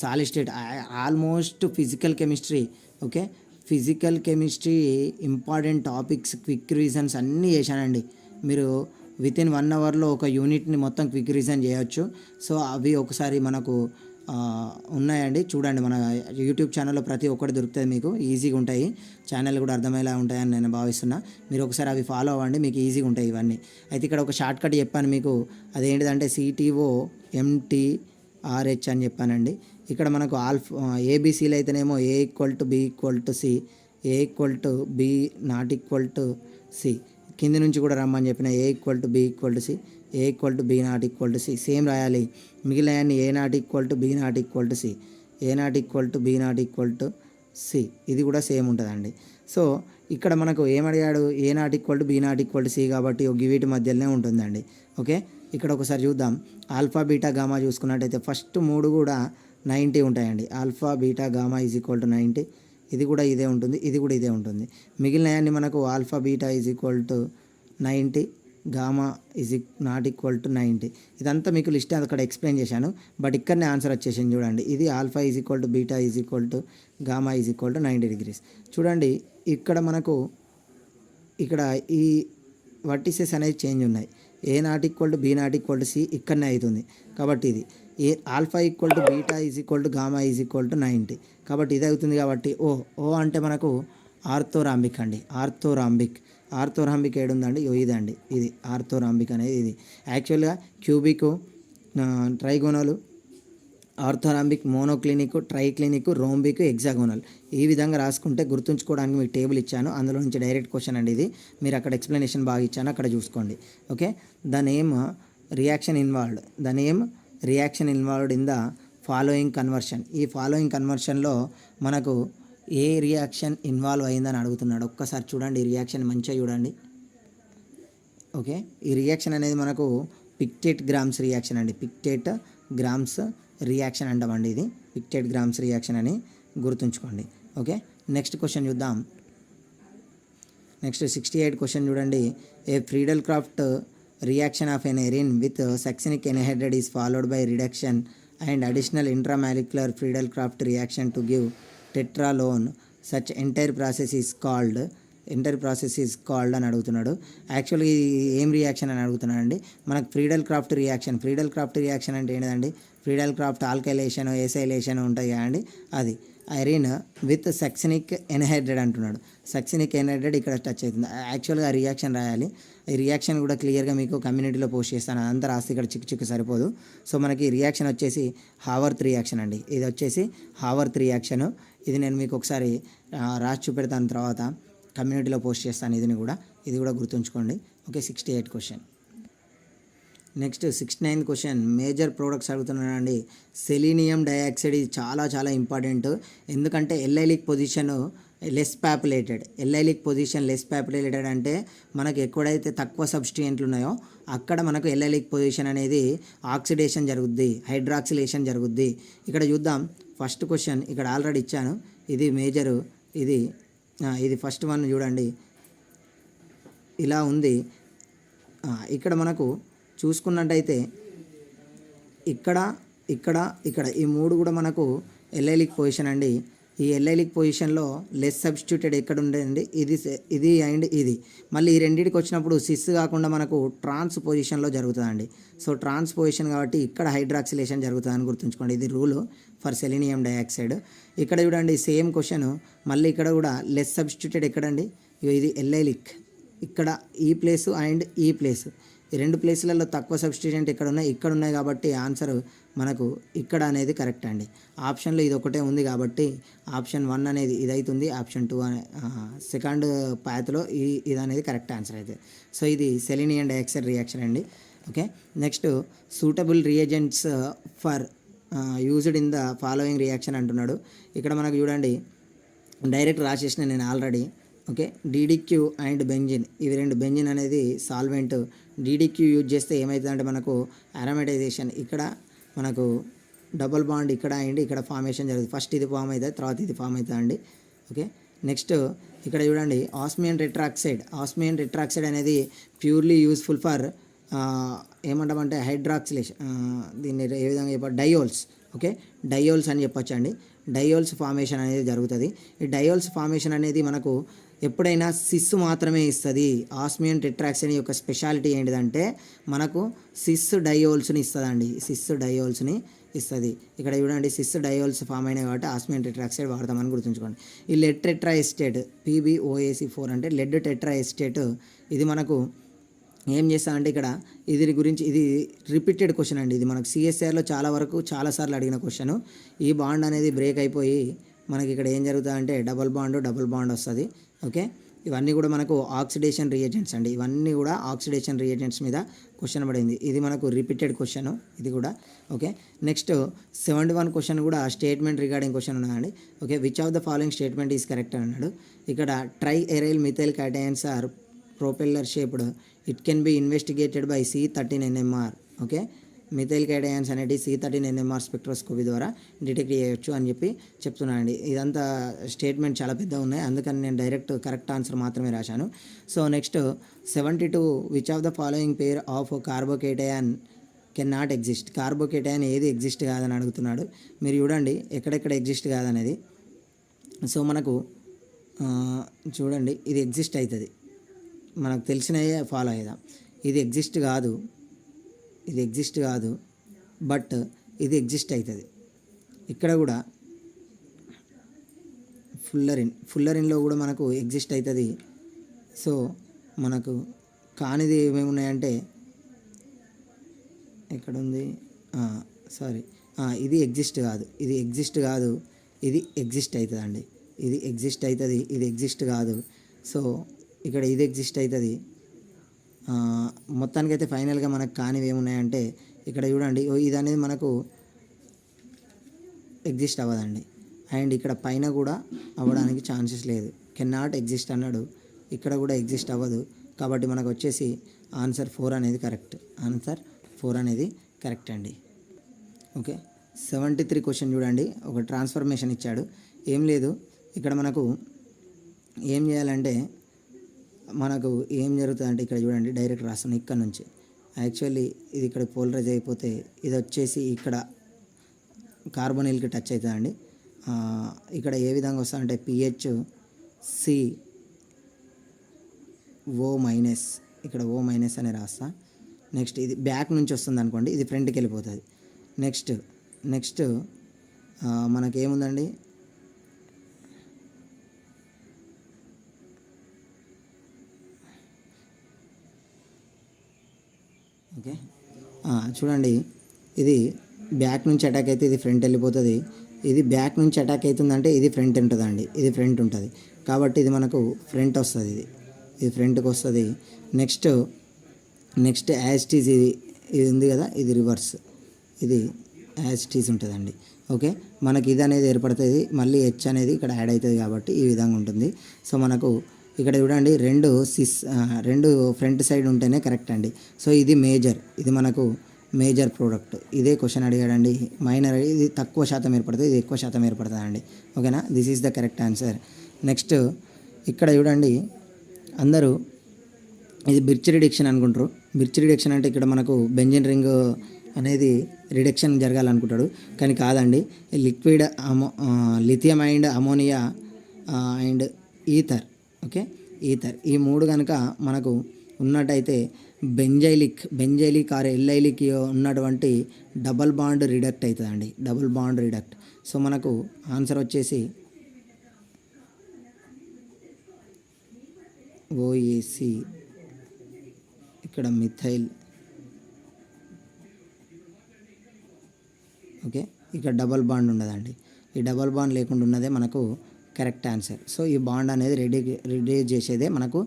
solid state almost physical chemistry, okay, physical chemistry important topics, quick reasons అన్నీ చేశానండి. మీరు వితిన్ 1 అవర్లో ఒక యూనిట్ని మొత్తం క్విక్ రీజన్ చేయొచ్చు. సో అవి ఒకసారి మనకు ఉన్నాయండి, చూడండి. మన యూట్యూబ్ ఛానల్లో ప్రతి ఒక్కటి దొరుకుతుంది, మీకు ఈజీగా ఉంటాయి. ఛానల్ కూడా అర్థమయ్యేలా ఉంటాయని నేను భావిస్తున్నా. మీరు ఒకసారి అవి ఫాలో అవ్వండి, మీకు ఈజీగా ఉంటాయి ఇవన్నీ. అయితే ఇక్కడ ఒక షార్ట్ కట్ చెప్పాను మీకు, అదేంటిదంటే CTOMTRH అని చెప్పానండి. ఇక్కడ మనకు ఏబిసిలు అయితేనేమో A = B = C, A = B ≠ C. కింది నుంచి కూడా రమ్మని చెప్పిన A = B = C, A = B ≠ C. Same రాయాలి. మిగిలినవన్నీ A ≠ B ≠ C, A ≠ B ≠ C. ఇది కూడా సేమ్ ఉంటుందండి. సో ఇక్కడ మనకు ఏమడిగాడు, A ≠ B ≠ C కాబట్టి వీటి మధ్యలోనే ఉంటుందండి. ఓకే, ఇక్కడ ఒకసారి చూద్దాం. ఆల్ఫా బీటా గామా చూసుకున్నట్టయితే ఫస్ట్ 3 కూడా 90 ఉంటాయండి. Alpha beta gamma is equal to 90. ఇది కూడా ఇదే ఉంటుంది, ఇది కూడా ఇదే ఉంటుంది. మిగిలినవన్నీ మనకు alpha beta is equal to 90, gamma is not equal to 90. ఇదంతా మీకు లిస్ట్ అక్కడ ఎక్స్ప్లెయిన్ చేశాను, బట్ ఇక్కడనే ఆన్సర్ వచ్చేసింది చూడండి. ఇది alpha is equal to beta is equal to gamma is equal to 90 degrees. చూడండి, ఇక్కడ మనకు ఇక్కడ ఈ వర్టిసెస్ అనేది చేంజ్ ఉన్నాయి. A ≠ B ≠ C ఇక్కడనే అవుతుంది. కాబట్టి ఇది alpha equal to beta is equal to gamma is equal to 90. కాబట్టి ఇది అవుతుంది. కాబట్టి ఓ అంటే మనకు ఆర్థోరాంబిక్ అండి. ఆర్థోరాంబిక్ ఏడుందండి, ఇదండి, ఇది ఆర్థోరాంబిక్ అనేది. ఇది యాక్చువల్గా cubic, trigonal, orthorhombic, monoclinic, triclinic, rhombic, hexagonal. ఈ విధంగా రాసుకుంటే గుర్తుంచుకోవడానికి మీకు టేబుల్ ఇచ్చాను, అందులో నుంచి డైరెక్ట్ క్వశ్చన్ అండి ఇది. మీరు అక్కడ ఎక్స్ప్లెనేషన్ బాగా ఇచ్చాను, అక్కడ చూసుకోండి. Okay, the name reaction involved in the following conversion. ఈ ఫాలోయింగ్ కన్వర్షన్లో మనకు ఏ రియాక్షన్ ఇన్వాల్వ్ అయిందని అడుగుతున్నాడు. ఒక్కసారి చూడండి, ఈ రియాక్షన్ మంచిగా చూడండి. ఓకే, ఈ రియాక్షన్ అనేది మనకు పిక్టేట్ గ్రామ్స్ రియాక్షన్ అండి. పిక్టేట్ గ్రామ్స్ రియాక్షన్ అంటామండి. ఇది పిక్టేట్ గ్రామ్స్ రియాక్షన్ అని గుర్తుంచుకోండి. ఓకే, నెక్స్ట్ క్వశ్చన్ చూద్దాం. నెక్స్ట్ 68 క్వశ్చన్ చూడండి. A Friedel Crafts reaction of an arene with succinic anhydride is followed by reduction and additional intramolecular Friedel Crafts reaction to give tetralone such entire process is called అని అడుగుతున్నాడు. యాక్చువల్గా ఇది ఏం reaction అని అడుగుతున్నాడండి. మనకు Friedel Crafts reaction అంటే ఏంటండి, Friedel craft alkylation ఏసైలేషన్ ఉంటాయి కదండి, అది ఐరిన్ విత్ సక్సినిక్ ఎన్హైడ్రేట్ అంటున్నాడు. సక్సినిక్ ఎన్హైడ్రేట్ ఇక్కడ టచ్ అవుతుంది. యాక్చువల్గా ఆ రియాక్షన్ రాయాలి. ఈ రియాక్షన్ కూడా క్లియర్గా మీకు కమ్యూనిటీలో పోస్ట్ చేస్తాను, అదంతా రాస్తే ఇక్కడ చిక్కు సరిపోదు. సో మనకి రియాక్షన్ వచ్చేసి హావర్త్ రియాక్షన్ అండి. ఇది వచ్చేసి హావర్త్ రియాక్షను. ఇది నేను మీకు ఒకసారి రాసి చూపెడతాను, తర్వాత కమ్యూనిటీలో పోస్ట్ చేస్తాను. ఇది కూడా గుర్తుంచుకోండి. Okay, 68 question. Next 69th question, major products అడుగుతున్నానండి. సెలీనియం డయాక్సైడ్ ఇది చాలా ఇంపార్టెంట్, ఎందుకంటే ఎల్లైలిక్ పొజిషన్ లెస్ పాపులేటెడ్ అంటే మనకు ఎక్కడైతే తక్కువ సబ్స్టిట్యూయెంట్లు ఉన్నాయో అక్కడ మనకు ఎల్లైలిక్ పొజిషన్ అనేది ఆక్సిడేషన్ జరుగుద్ది, హైడ్రాక్సిలేషన్ జరుగుద్ది. ఇక్కడ చూద్దాం, ఫస్ట్ క్వశ్చన్ ఇక్కడ ఆల్రెడీ ఇచ్చాను. ఇది మేజరు, ఇది ఫస్ట్ వన్ చూడండి, ఇలా ఉంది. ఇక్కడ మనకు చూసుకున్నట్టయితే ఇక్కడ ఈ మూడు కూడా మనకు ఎల్లైలిక్ పొజిషన్ అండి. ఈ ఎల్లైలిక్ పొజిషన్లో లెస్ సబ్స్టిట్యూటెడ్ ఎక్కడ ఉండేది, ఇది అండ్ ఇది. మళ్ళీ ఈ రెండింటికి వచ్చినప్పుడు సిస్ కాకుండా మనకు ట్రాన్స్ పొజిషన్లో జరుగుతుందండి. సో ట్రాన్స్ పొజిషన్ కాబట్టి ఇక్కడ హైడ్రాక్సిలేషన్ జరుగుతుందని గుర్తుంచుకోండి. ఇది రూల్ ఫర్ సెలీనియం డయాక్సైడ్. ఇక్కడ చూడండి సేమ్ క్వశ్చన్, మళ్ళీ ఇక్కడ కూడా లెస్ సబ్స్టిట్యూటెడ్ ఎక్కడండి, ఇది ఎల్లైలిక్. ఇక్కడ ఈ ప్లేసు అండ్ ఈ ప్లేసు, ఈ రెండు ప్లేసులలో తక్కువ సబ్స్టిట్యూయెంట్ ఇక్కడ ఉన్నాయి కాబట్టి ఆన్సర్ మనకు ఇక్కడ అనేది కరెక్ట్ అండి. ఆప్షన్లో ఇది ఒకటే ఉంది కాబట్టి ఆప్షన్ 1 అనేది ఇది అవుతుంది, ఆప్షన్ 2 సెకండ్ పాత్లో ఇది అనేది కరెక్ట్ ఆన్సర్ అయితే. సో ఇది సెలీనియం డయాక్సైడ్ రియాక్షన్ అండి. Okay, next suitable reagents for used in the following reaction అంటున్నాడు. ఇక్కడ మనకు చూడండి డైరెక్ట్ రాసేసిన నేను ఆల్రెడీ. ఓకే, డీడీక్యూ అండ్ బెంజిన్, ఇవి రెండు, బెంజిన్ అనేది సాల్వెంట్. డీడీక్యూ యూజ్ చేస్తే ఏమవుతుందంటే మనకు అరోమటైజేషన్, ఇక్కడ మనకు డబుల్ బాండ్ ఇక్కడ అండ్ ఇక్కడ ఫార్మేషన్ జరుగుతుంది. ఫస్ట్ ఇది ఫామ్ అవుతుంది, తర్వాత ఇది ఫామ్ అవుతుంది అండి. ఓకే, నెక్స్ట్ ఇక్కడ చూడండి ఆస్మియన్ టెట్రాక్సైడ్ అనేది ప్యూర్లీ యూస్ఫుల్ ఫర్ ఏమంటామంటే హైడ్రాక్సిలేషన్, దీన్ని ఏ విధంగా చెప్పాలి, డయోల్స్. ఓకే, డయోల్స్ అని చెప్పొచ్చు అండి. డయోల్స్ ఫార్మేషన్ అనేది జరుగుతుంది. ఈ డయోల్స్ ఫార్మేషన్ అనేది మనకు ఎప్పుడైనా సిస్ మాత్రమే ఇస్తుంది. ఆస్మియన్ టెట్రాక్సైడ్ యొక్క స్పెషాలిటీ ఏంటిదంటే మనకు సిస్ డయోల్స్ని ఇస్తుందండి, ఇస్తుంది. ఇక్కడ చూడండి సిస్ డయోల్స్ ఫామ్ అయినాయి కాబట్టి ఆస్మియన్ టెట్రాక్సైడ్ వాడతామని గుర్తుంచుకోండి. ఈ లెడ్ టెట్రా ఎస్టేట్ PbOAC4 అంటే లెడ్ టెట్రా ఎస్టేట్, ఇది మనకు ఏం చేస్తా అంటే ఇక్కడ ఇది గురించి, ఇది రిపీటెడ్ క్వశ్చన్ అండి. ఇది మనకు సిఎస్ఆర్లో చాలాసార్లు అడిగిన క్వశ్చన్. ఈ బాండ్ అనేది బ్రేక్ అయిపోయి మనకి ఇక్కడ ఏం జరుగుతుందంటే డబుల్ బాండ్ వస్తుంది. ఓకే, ఇవన్నీ కూడా మనకు ఆక్సిడేషన్ రియేజెంట్స్ అండి. ఇవన్నీ కూడా ఆక్సిడేషన్ రియేజెంట్స్ మీద క్వశ్చన్ పడింది. ఇది మనకు రిపీటెడ్ క్వశ్చన్ ఇది కూడా. ఓకే, నెక్స్ట్ 71 క్వశ్చన్ కూడా స్టేట్మెంట్ రిగార్డింగ్ క్వశ్చన్ ఉన్నదండి. Okay, which of the following statement is correct అని అన్నాడు. ఇక్కడ tri aryl methyl cations are propeller shaped, it can be investigated by C13 NMR. Okay, methyl cations అనేది C13 NMR spectroscopy ద్వారా detect చేయొచ్చు అని చెప్తున్నానండి. ఇదంతా స్టేట్మెంట్ చాలా పెద్దగా ఉన్నాయి, అందుకని నేను డైరెక్ట్ కరెక్ట్ ఆన్సర్ మాత్రమే రాశాను. So next 72, which of the following pair of carbocation can not exist. Carbocation ఏది ఎగ్జిస్ట్ కాదని అడుగుతున్నాడు. మీరు చూడండి ఎక్కడెక్కడ ఎగ్జిస్ట్ కాదనేది. సో మనకు చూడండి ఇది ఎగ్జిస్ట్ అవుతుంది, మనకు తెలిసినవే ఫాలో అయ్యేదాం. ఇది ఎగ్జిస్ట్ కాదు బట్ ఇది ఎగ్జిస్ట్ అవుతుంది. ఇక్కడ కూడా ఫుల్లరిన్లో కూడా మనకు ఎగ్జిస్ట్ అవుతుంది. సో మనకు కానిది ఏమేమి ఉన్నాయంటే ఎక్కడ ఉంది, ఇది ఎగ్జిస్ట్ కాదు, ఇది ఎగ్జిస్ట్ అవుతుంది అండి. ఇది ఎగ్జిస్ట్ కాదు. సో ఇక్కడ ఇది ఎగ్జిస్ట్ అవుతుంది. మొత్తానికైతే ఫైనల్గా మనకు కానివి ఏమున్నాయంటే ఇక్కడ చూడండి, ఇది అనేది మనకు ఎగ్జిస్ట్ అవ్వదండి. అండ్ ఇక్కడ పైన కూడా అవ్వడానికి ఛాన్సెస్ లేదు, కెన్ నాట్ ఎగ్జిస్ట్ అన్నాడు. ఇక్కడ కూడా ఎగ్జిస్ట్ అవ్వదు కాబట్టి మనకు వచ్చేసి ఆన్సర్ 4 అనేది కరెక్ట్ అండి. ఓకే, 73 క్వశ్చన్ చూడండి. ఒక ట్రాన్స్ఫర్మేషన్ ఇచ్చాడు, ఏం లేదు. ఇక్కడ మనకు ఏం చేయాలంటే మనకు ఏం జరుగుతుందంటే ఇక్కడ చూడండి డైరెక్ట్ రాస్తాను ఇక్కడ నుంచి. యాక్చువల్లీ ఇది ఇక్కడ పోలరైజ్ అయిపోతే ఇది వచ్చేసి ఇక్కడ కార్బోనిల్కి టచ్ అవుతుందండి. ఇక్కడ ఏ విధంగా వస్తుందంటే పిహెచ్ సి ఓ మైనస్, ఇక్కడ ఓ మైనస్ అని రాస్తా. నెక్స్ట్ ఇది బ్యాక్ నుంచి వస్తుంది అనుకోండి, ఇది ఫ్రంట్కి వెళ్ళిపోతుంది. నెక్స్ట్ మనకేముందండి, ఓకే చూడండి, ఇది బ్యాక్ నుంచి అటాక్ అయితే ఇది ఫ్రంట్ వెళ్ళిపోతుంది. ఇది బ్యాక్ నుంచి అటాక్ అవుతుందంటే ఇది ఫ్రంట్ ఉంటుందండి, ఇది ఫ్రంట్ ఉంటుంది. కాబట్టి ఇది మనకు ఫ్రంట్ వస్తుంది, ఇది ఫ్రంట్కి వస్తుంది. నెక్స్ట్ యాజ్టీజ్ ఇది ఉంది కదా, ఇది రివర్స్, ఇది యాజ్టీజ్ ఉంటుందండి. ఓకే, మనకి ఇది అనేది ఏర్పడుతుంది, మళ్ళీ హెచ్ అనేది ఇక్కడ యాడ్ అవుతుంది కాబట్టి ఈ విధంగా ఉంటుంది. సో మనకు ఇక్కడ చూడండి రెండు ఫ్రంట్ సైడ్ ఉంటేనే కరెక్ట్ అండి. సో ఇది మేజర్, ఇది మనకు మేజర్ ప్రోడక్ట్. ఇదే క్వశ్చన్ అడిగాడండి. మైనర్ ఇది తక్కువ శాతం ఏర్పడుతుంది, ఇది ఎక్కువ శాతం ఏర్పడుతుంది అండి. ఓకేనా, this is the correct answer. Next ఇక్కడ చూడండి, అందరూ ఇది బిర్చ్ రిడక్షన్ అనుకుంటారు. బిర్చ్ రిడక్షన్ అంటే ఇక్కడ మనకు బెంజిన్ రింగ్ అనేది రిడక్షన్ జరగాలనుకుంటాడు, కానీ కాదండి. Liquid lithium and ammonia and ether, okay, ether ఈ మూడు కనుక మనకు ఉన్నట్టయితే బెంజైలిక్ ఆర్ ఎల్లైలిక్ ఉన్నటువంటి డబల్ బాండ్ రిడక్ట్ అవుతుందండి, డబుల్ బాండ్ రిడక్ట్. సో మనకు ఆన్సర్ వచ్చేసి ఓఏసి, ఇక్కడ మిథైల్, ఓకే, ఇక్కడ డబల్ బాండ్ ఉండదండి. ఈ డబల్ బాండ్ లేకుండా ఉన్నదే మనకు కరెక్ట్ ఆన్సర్. సో ఈ బాండ్ అనేది రెడ్యూస్ చేసేదే మనకు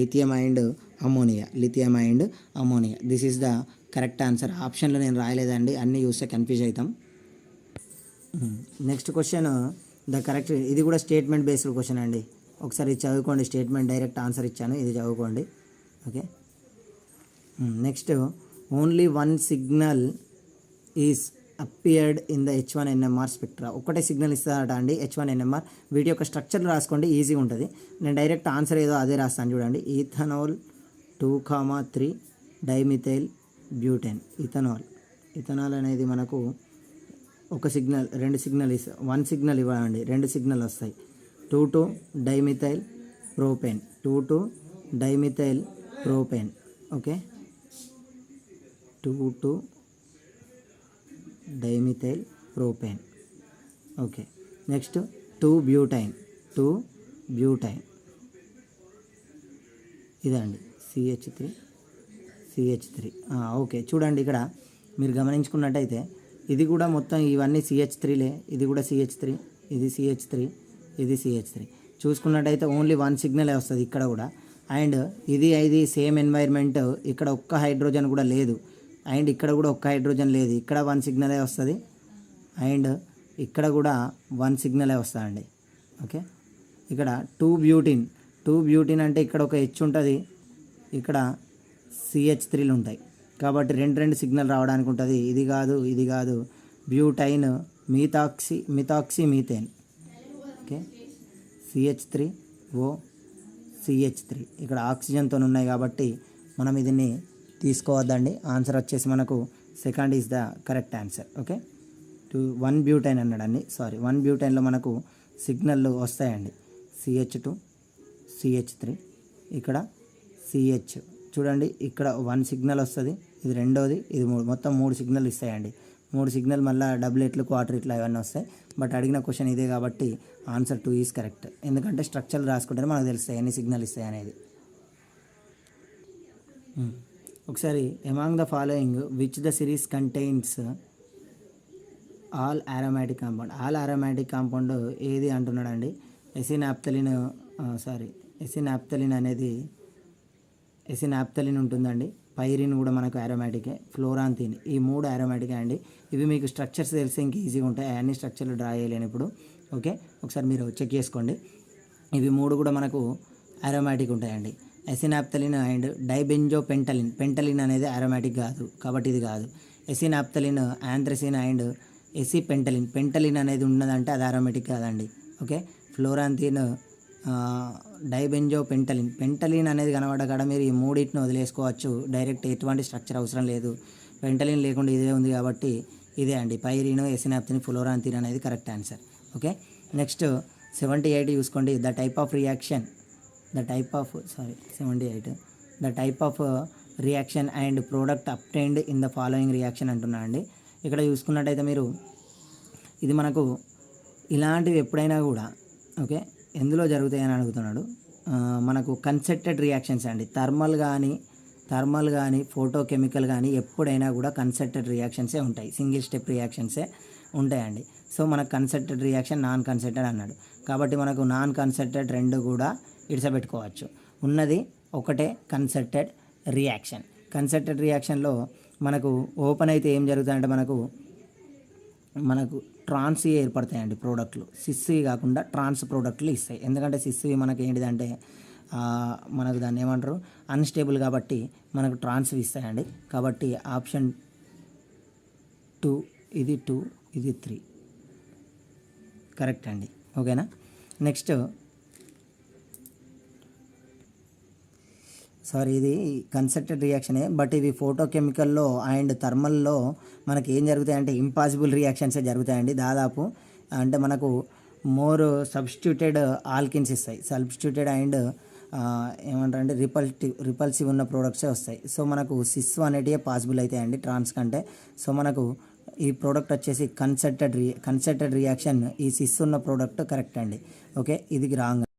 lithium and ammonia. This is the correct answer. ఆప్షన్లో నేను రాయలేదండి, అన్నీ చూస్తే కన్ఫ్యూజ్ అవుతాం. నెక్స్ట్ క్వశ్చన్ ద కరెక్ట్, ఇది కూడా స్టేట్మెంట్ బేస్డ్ క్వశ్చన్ అండి. ఒకసారి చదువుకోండి, స్టేట్మెంట్ డైరెక్ట్ ఆన్సర్ ఇచ్చాను, ఇది చదువుకోండి. Okay, next only one signal is appeared in the H1 NMR spectra. ఒకటే సిగ్నల్ ఇస్తారట అండి H1 NMR. వీటి యొక్క స్ట్రక్చర్ రాసుకోండి, ఈజీగా ఉంటుంది. నేను డైరెక్ట్ ఆన్సర్ ఏదో అదే రాస్తాను చూడండి. Ethanol 2,3 dimethyl butane. ఇథనాల్ అనేది మనకు ఒక సిగ్నల్, రెండు సిగ్నల్ వన్ సిగ్నల్ ఇవ్వండి, రెండు సిగ్నల్ వస్తాయి. 2,2 dimethyl propane, 2,2 dimethyl propane. Okay, 2,2 dimethyl propane. Okay, next 2 butyne ఇదండి CH3. ఓకే, చూడండి ఇక్కడ మీరు గమనించుకున్నట్టయితే ఇది కూడా మొత్తం ఇవన్నీ CH3లే. ఇది కూడా CH3, ఇది CH3 చూసుకున్నట్టయితే ఓన్లీ వన్ సిగ్నలే వస్తుంది ఇక్కడ కూడా. అండ్ ఇది సేమ్ ఎన్వైర్న్మెంట్, ఇక్కడ ఒక్క హైడ్రోజన్ కూడా లేదు, అండ్ ఇక్కడ కూడా ఒక్క హైడ్రోజన్ లేదు. ఇక్కడ వన్ సిగ్నలే వస్తుంది, అండ్ ఇక్కడ కూడా వన్ సిగ్నలే వస్తుందండి. ఓకే, ఇక్కడ 2 బ్యూటిన్ అంటే ఇక్కడ ఒక హెచ్ ఉంటుంది, ఇక్కడ CH3లు ఉంటాయి. కాబట్టి రెండు సిగ్నల్ రావడానికి ఉంటుంది. ఇది కాదు butyne methoxy methane. Okay, CH3O CH3 ఇక్కడ ఆక్సిజన్తో ఉన్నాయి కాబట్టి మనం దీన్ని తీసుకోవద్దండి. ఆన్సర్ వచ్చేసి మనకు second is the correct answer. Okay, 1 butyne అన్నాడండి, 1 బ్యూటైన్లో మనకు సిగ్నల్ వస్తాయండి. CH2 CH3, ఇక్కడ CH చూడండి, ఇక్కడ 1 సిగ్నల్ వస్తుంది, ఇది రెండోది, ఇది మొత్తం 3 సిగ్నల్ ఇస్తాయండి. 3 సిగ్నల్ మళ్ళీ డబులెట్లు క్వార్టరెట్లు అవన్నీ వస్తాయి. బట్ అడిగిన క్వశ్చన్ ఇదే కాబట్టి ఆన్సర్ 2 ఈజ్ కరెక్ట్. ఎందుకంటే స్ట్రక్చర్ రాసుకుంటే మనకు తెలుస్తాయి ఎన్ని సిగ్నల్ ఇస్తాయి అనేది. ఒకసారి among the following which the series contains all aromatic compound ఏది అంటున్నాడండి. ఎసినాప్తలిన్ ఉంటుందండి. పైరిన్ కూడా మనకు అరోమాటికే. ఫ్లోరాంథిన్, ఈ 3 అరోమాటికే అండి. ఇవి మీకు స్ట్రక్చర్స్ తెలిసి ఇంక ఈజీగా ఉంటాయి, అన్ని స్ట్రక్చర్లు డ్రా చేయలేను ఇప్పుడు. ఓకే, ఒకసారి మీరు చెక్ చేసుకోండి. ఇవి 3 కూడా మనకు అరోమాటిక్ ఉంటాయండి. ఎసినాప్తలిన్ అండ్ పెంటలిన్ అనేది అరోమాటిక్ కాదు కాబట్టి ఇది కాదు. ఎసినాప్తలిన్, యాంథ్రసిన్ అండ్ పెంటలిన్ అనేది ఉన్నదంటే అది అరోమాటిక్ కాదండి. ఓకే, ఫ్లోరాంథిన్, పెంటలిన్ అనేది కనబడకాడ మీరు ఈ 3 వదిలేసుకోవచ్చు. డైరెక్ట్ ఎటువంటి స్ట్రక్చర్ అవసరం లేదు. పెంటలిన్ లేకుండా ఇదే ఉంది కాబట్టి ఇదే అండి, పైరినో ఎసినాప్థిన్ ఫ్లోరాంథిన్ అనేది కరెక్ట్ ఆన్సర్. ఓకే, నెక్స్ట్ 78 చూసుకోండి. The type of 78 reaction and product obtained in the following reaction అంటున్నా అండి. ఇక్కడ చూసుకున్నట్టయితే మీరు ఇది మనకు ఇలాంటివి ఎప్పుడైనా కూడా ఓకే ఎందులో జరుగుతాయని అడుగుతున్నాడు. మనకు కన్సెప్టెడ్ రియాక్షన్స్ అండి, థర్మల్ కానీ ఫోటోకెమికల్ కానీ ఎప్పుడైనా కూడా కన్సెప్టెడ్ రియాక్షన్సే ఉంటాయి, సింగిల్ స్టెప్ రియాక్షన్సే ఉంటాయండి. సో మనకు కన్సెప్టెడ్ రియాక్షన్, నాన్ కన్సెప్టెడ్ అన్నాడు కాబట్టి మనకు నాన్ కన్సెప్టెడ్ రెండు కూడా ఇడిసబెట్టుకోవచ్చు. ఉన్నది ఒకటే కన్సెప్టెడ్ రియాక్షన్. కన్సెప్టెడ్ రియాక్షన్లో మనకు ఓపెన్ అయితే ఏం జరుగుతుందంటే మనకు ట్రాన్స్ ఏర్పడతాయండి ప్రోడక్ట్లు. సిస్వి కాకుండా ట్రాన్స్ ప్రోడక్ట్లు ఇస్తాయి. ఎందుకంటే సిస్వి మనకి ఏంటిదంటే మనకు దాన్ని ఏమంటారు అన్స్టేబుల్ కాబట్టి మనకు ట్రాన్స్ ఇస్తాయండి. కాబట్టి ఆప్షన్ 2 ఇది 2 ఇది 3 కరెక్ట్ అండి. ఓకేనా, నెక్స్ట్ ఇది కన్సెప్టెడ్ రియాక్షనే, బట్ ఇవి ఫోటోకెమికల్లో అండ్ థర్మల్లో మనకి ఏం జరుగుతాయంటే ఇంపాసిబుల్ రియాక్షన్సే జరుగుతాయండి దాదాపు. అంటే మనకు మోర్ సబ్స్టిట్యూటెడ్ ఆల్కిన్స్ ఇస్తాయి, సబ్స్టిట్యూటెడ్ అండ్ ఏమంటారంటే రిపల్సివ్ ఉన్న ప్రోడక్ట్సే వస్తాయి. సో మనకు సిస్ అనేటివే పాసిబుల్ అవుతాయండి ట్రాన్స్ కంటే. సో మనకు ఈ ప్రోడక్ట్ వచ్చేసి కన్సెప్టెడ్ రియాక్షన్, ఈ సిస్ ఉన్న ప్రోడక్ట్ కరెక్ట్ అండి. ఓకే, ఇది రాంగ్.